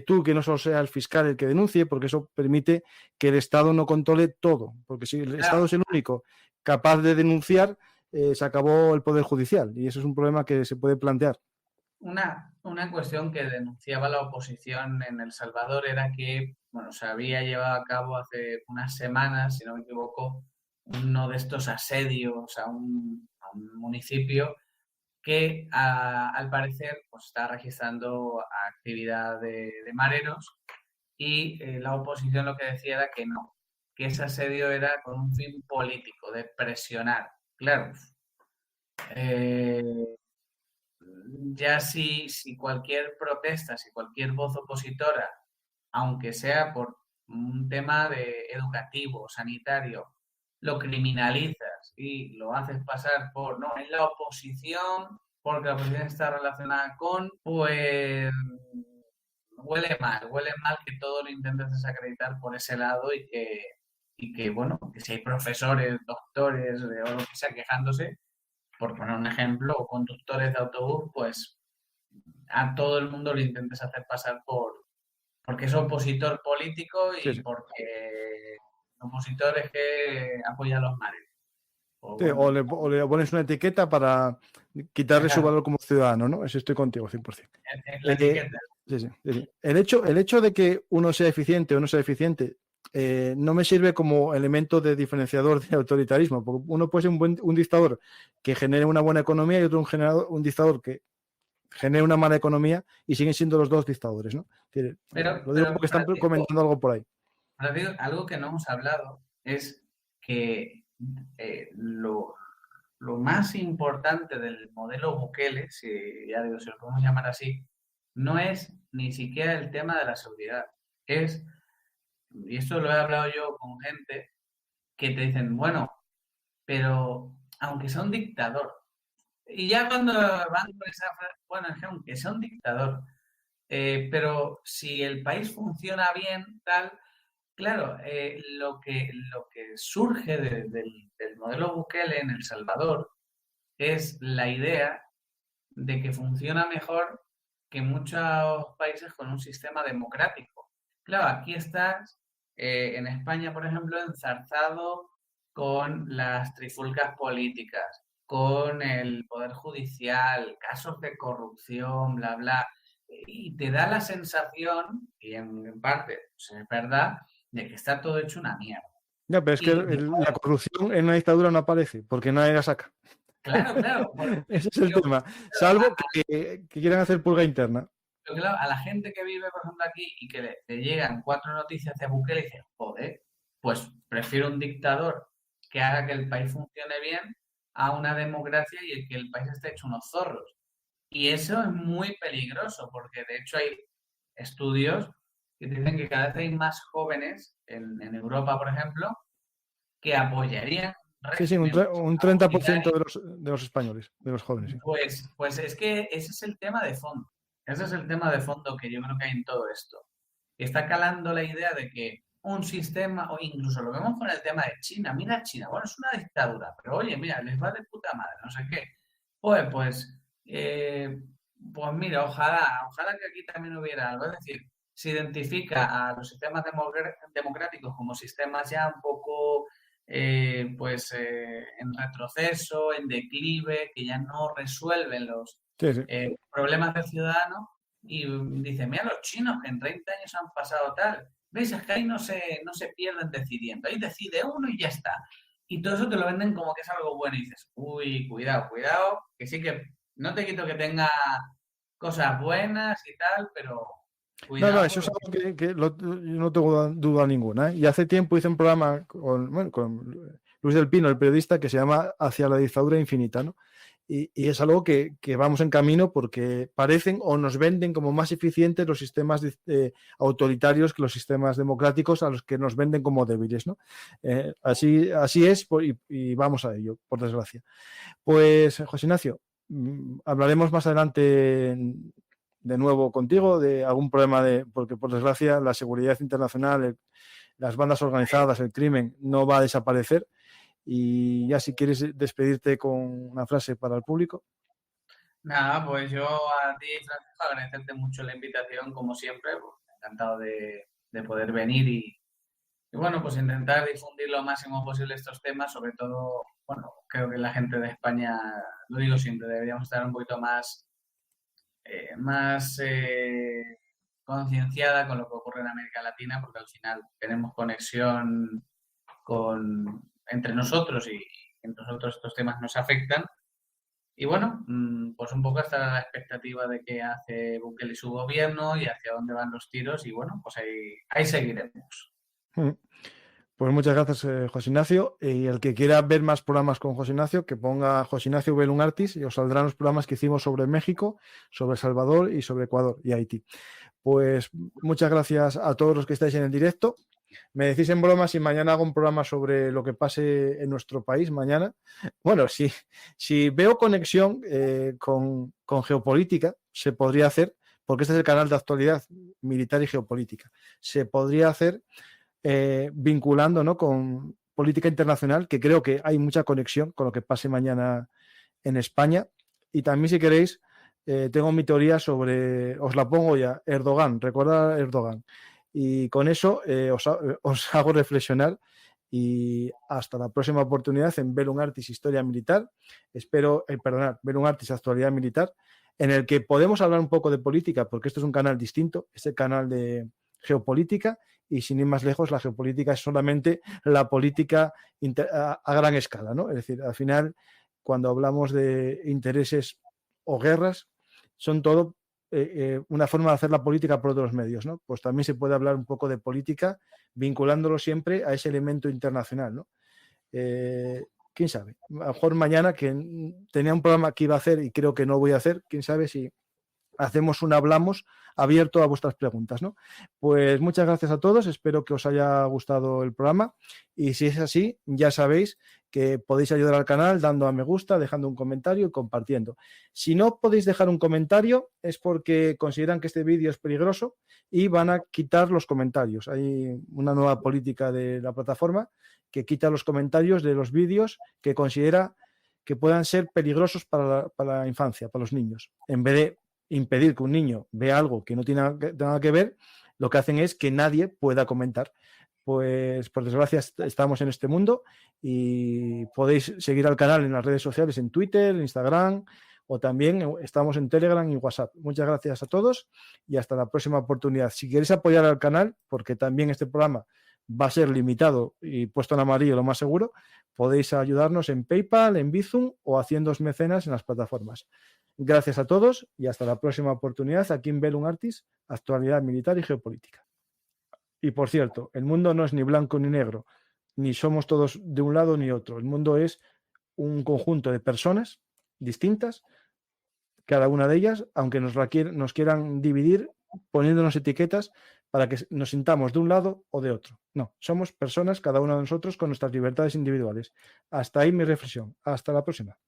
tú, que no solo sea el fiscal el que denuncie, porque eso permite que el Estado no controle todo. Porque si el Estado Claro, es el único capaz de denunciar, se acabó el Poder Judicial. Y eso es un problema que se puede plantear. una cuestión que denunciaba la oposición en El Salvador era que, bueno, se había llevado a cabo hace unas semanas, si no me equivoco, uno de estos asedios a un municipio que al parecer pues, está registrando actividad de mareros y la oposición lo que decía era que no, que ese asedio era con un fin político, de presionar. Claro, eh, ya si cualquier protesta, si cualquier voz opositora, aunque sea por un tema de educativo, sanitario, lo criminalizas y lo haces pasar por, no, es la oposición, porque la oposición está relacionada con, pues huele mal que todo lo intentes desacreditar por ese lado y que bueno, que si hay profesores, doctores o lo que sea quejándose, por poner un ejemplo, o conductores de autobús, pues a todo el mundo lo intentes hacer pasar porque es opositor político Sí, y sí. porque opositor es que apoya a los mares. O Sí, bueno, o le pones una etiqueta para quitarle su claro, valor como ciudadano, ¿no? Eso estoy contigo, 100%. es la Eh, etiqueta. sí, sí, sí, sí. El hecho de que uno sea eficiente o no sea eficiente no me sirve como elemento de diferenciador de autoritarismo, porque uno puede ser un dictador que genere una buena economía y otro un dictador que genere una mala economía y siguen siendo los dos dictadores, ¿no? Lo digo porque están Francisco, comentando algo por ahí. Francisco, algo que no hemos hablado es que eh, lo, lo más importante del modelo Bukele, si ya digo, si lo podemos llamar así, no es ni siquiera el tema de la seguridad. Es, y esto lo he hablado yo con gente que te dicen, bueno, pero aunque sea un dictador, y ya cuando van con esa frase, bueno, es que aunque sea un dictador, pero si el país funciona bien, tal, claro, lo que surge del modelo Bukele en El Salvador es la idea de que funciona mejor que muchos países con un sistema democrático. Claro, aquí estás, en España, por ejemplo, enzarzado con las trifulcas políticas, con el poder judicial, casos de corrupción, bla, bla, y te da la sensación, y en parte pues, es verdad, de que está todo hecho una mierda. Ya, pero es que Y la corrupción en una dictadura no aparece, porque nadie la saca. claro, claro, Ese es el yo, tema. Salvo que quieran hacer purga interna. pero claro, a la gente que vive, por ejemplo, aquí y que le llegan 4 noticias de Bukele y dice, joder, pues prefiero un dictador que haga que el país funcione bien a una democracia y el que el país esté hecho unos zorros. Y eso es muy peligroso porque de hecho hay estudios que dicen que cada vez hay más jóvenes en Europa, por ejemplo, que apoyarían un Sí, sí, régimen un 30% autoritario. de los españoles, de los jóvenes, sí. Pues es que ese es el tema de fondo. Ese es el tema de fondo que yo creo que hay en todo esto. Está calando la idea de que un sistema, o incluso lo vemos con el tema de China. Mira China, bueno, es una dictadura, pero oye, mira, les va de puta madre, no sé qué. Eh, pues mira, ojalá que aquí también hubiera algo. Es decir, se identifica a los sistemas democráticos como sistemas ya un poco en retroceso, en declive, que ya no resuelven los Sí, sí. problemas del ciudadano y dice, mira los chinos que en 30 años han pasado tal. ¿Veis? Es que ahí no se pierden decidiendo, ahí decide uno y ya está. Y todo eso te lo venden como que es algo bueno y dices, uy, cuidado, cuidado, que sí que no te quito que tenga cosas buenas y tal, pero No, no, cuidado eso con es lo que... algo que yo no tengo duda ninguna, ¿eh? Y hace tiempo hice un programa con Luis del Pino, el periodista, que se llama Hacia la dictadura infinita, ¿no? Y es algo que vamos en camino porque parecen o nos venden como más eficientes los sistemas autoritarios que los sistemas democráticos, a los que nos venden como débiles, ¿no? Así es y vamos a ello, por desgracia. Pues, José Ignacio, hablaremos más adelante de nuevo contigo de algún problema porque por desgracia la seguridad internacional, las bandas organizadas, el crimen no va a desaparecer. Y ya si quieres despedirte con una frase para el público. Nada, pues yo a ti, Francisco, agradecerte mucho la invitación, como siempre, pues, encantado de poder venir y bueno, pues intentar difundir lo máximo posible estos temas, sobre todo, bueno, creo que la gente de España, lo digo siempre, deberíamos estar un poquito más concienciada con lo que ocurre en América Latina, porque al final tenemos conexión entre nosotros y entre nosotros estos temas nos afectan. Y bueno, pues un poco hasta la expectativa de qué hace Bukele y su gobierno y hacia dónde van los tiros y bueno, pues ahí seguiremos. Pues muchas gracias, José Ignacio. Y el que quiera ver más programas con José Ignacio, que ponga José Ignacio Belun Artis y os saldrán los programas que hicimos sobre México, sobre El Salvador y sobre Ecuador y Haití. Pues muchas gracias a todos los que estáis en el directo. Me decís en broma si mañana hago un programa sobre lo que pase en nuestro país mañana. Bueno, si veo conexión con geopolítica, se podría hacer, porque este es el canal de actualidad militar y geopolítica. Se podría hacer vinculando, ¿no?, con política internacional, que creo que hay mucha conexión con lo que pase mañana en España. Y también, si queréis, tengo mi teoría sobre, os la pongo ya, Erdogan, recuerda Erdogan. Y con eso os hago reflexionar y hasta la próxima oportunidad en Belum Artis Historia Militar. Espero, perdonad, Belum Artis Actualidad Militar, en el que podemos hablar un poco de política, porque esto es un canal distinto, es el canal de geopolítica, y sin ir más lejos, la geopolítica es solamente la política a gran escala, ¿no? Es decir, al final, cuando hablamos de intereses o guerras, son todo una forma de hacer la política por otros medios, ¿no? Pues también se puede hablar un poco de política vinculándolo siempre a ese elemento internacional, ¿no? ¿Quién sabe? A lo mejor mañana, que tenía un programa que iba a hacer y creo que no voy a hacer, quién sabe si hacemos un hablamos abierto a vuestras preguntas, ¿no? Pues muchas gracias a todos, espero que os haya gustado el programa y si es así, ya sabéis que podéis ayudar al canal dando a me gusta, dejando un comentario y compartiendo. Si no podéis dejar un comentario es porque consideran que este vídeo es peligroso y van a quitar los comentarios. Hay una nueva política de la plataforma que quita los comentarios de los vídeos que considera que puedan ser peligrosos para la infancia, para los niños. En vez de impedir que un niño vea algo que no tiene nada que ver, lo que hacen es que nadie pueda comentar. Pues por desgracia estamos en este mundo y podéis seguir al canal en las redes sociales, en Twitter, en Instagram o también estamos en Telegram y WhatsApp. Muchas gracias a todos y hasta la próxima oportunidad. Si queréis apoyar al canal, porque también este programa va a ser limitado y puesto en amarillo lo más seguro, podéis ayudarnos en PayPal, en Bizum o haciéndoos mecenas en las plataformas. Gracias a todos y hasta la próxima oportunidad aquí en Velum Artis, actualidad militar y geopolítica. Y por cierto, el mundo no es ni blanco ni negro, ni somos todos de un lado ni otro. El mundo es un conjunto de personas distintas, cada una de ellas, aunque nos quieran dividir poniéndonos etiquetas para que nos sintamos de un lado o de otro. No, somos personas, cada uno de nosotros, con nuestras libertades individuales. Hasta ahí mi reflexión. Hasta la próxima.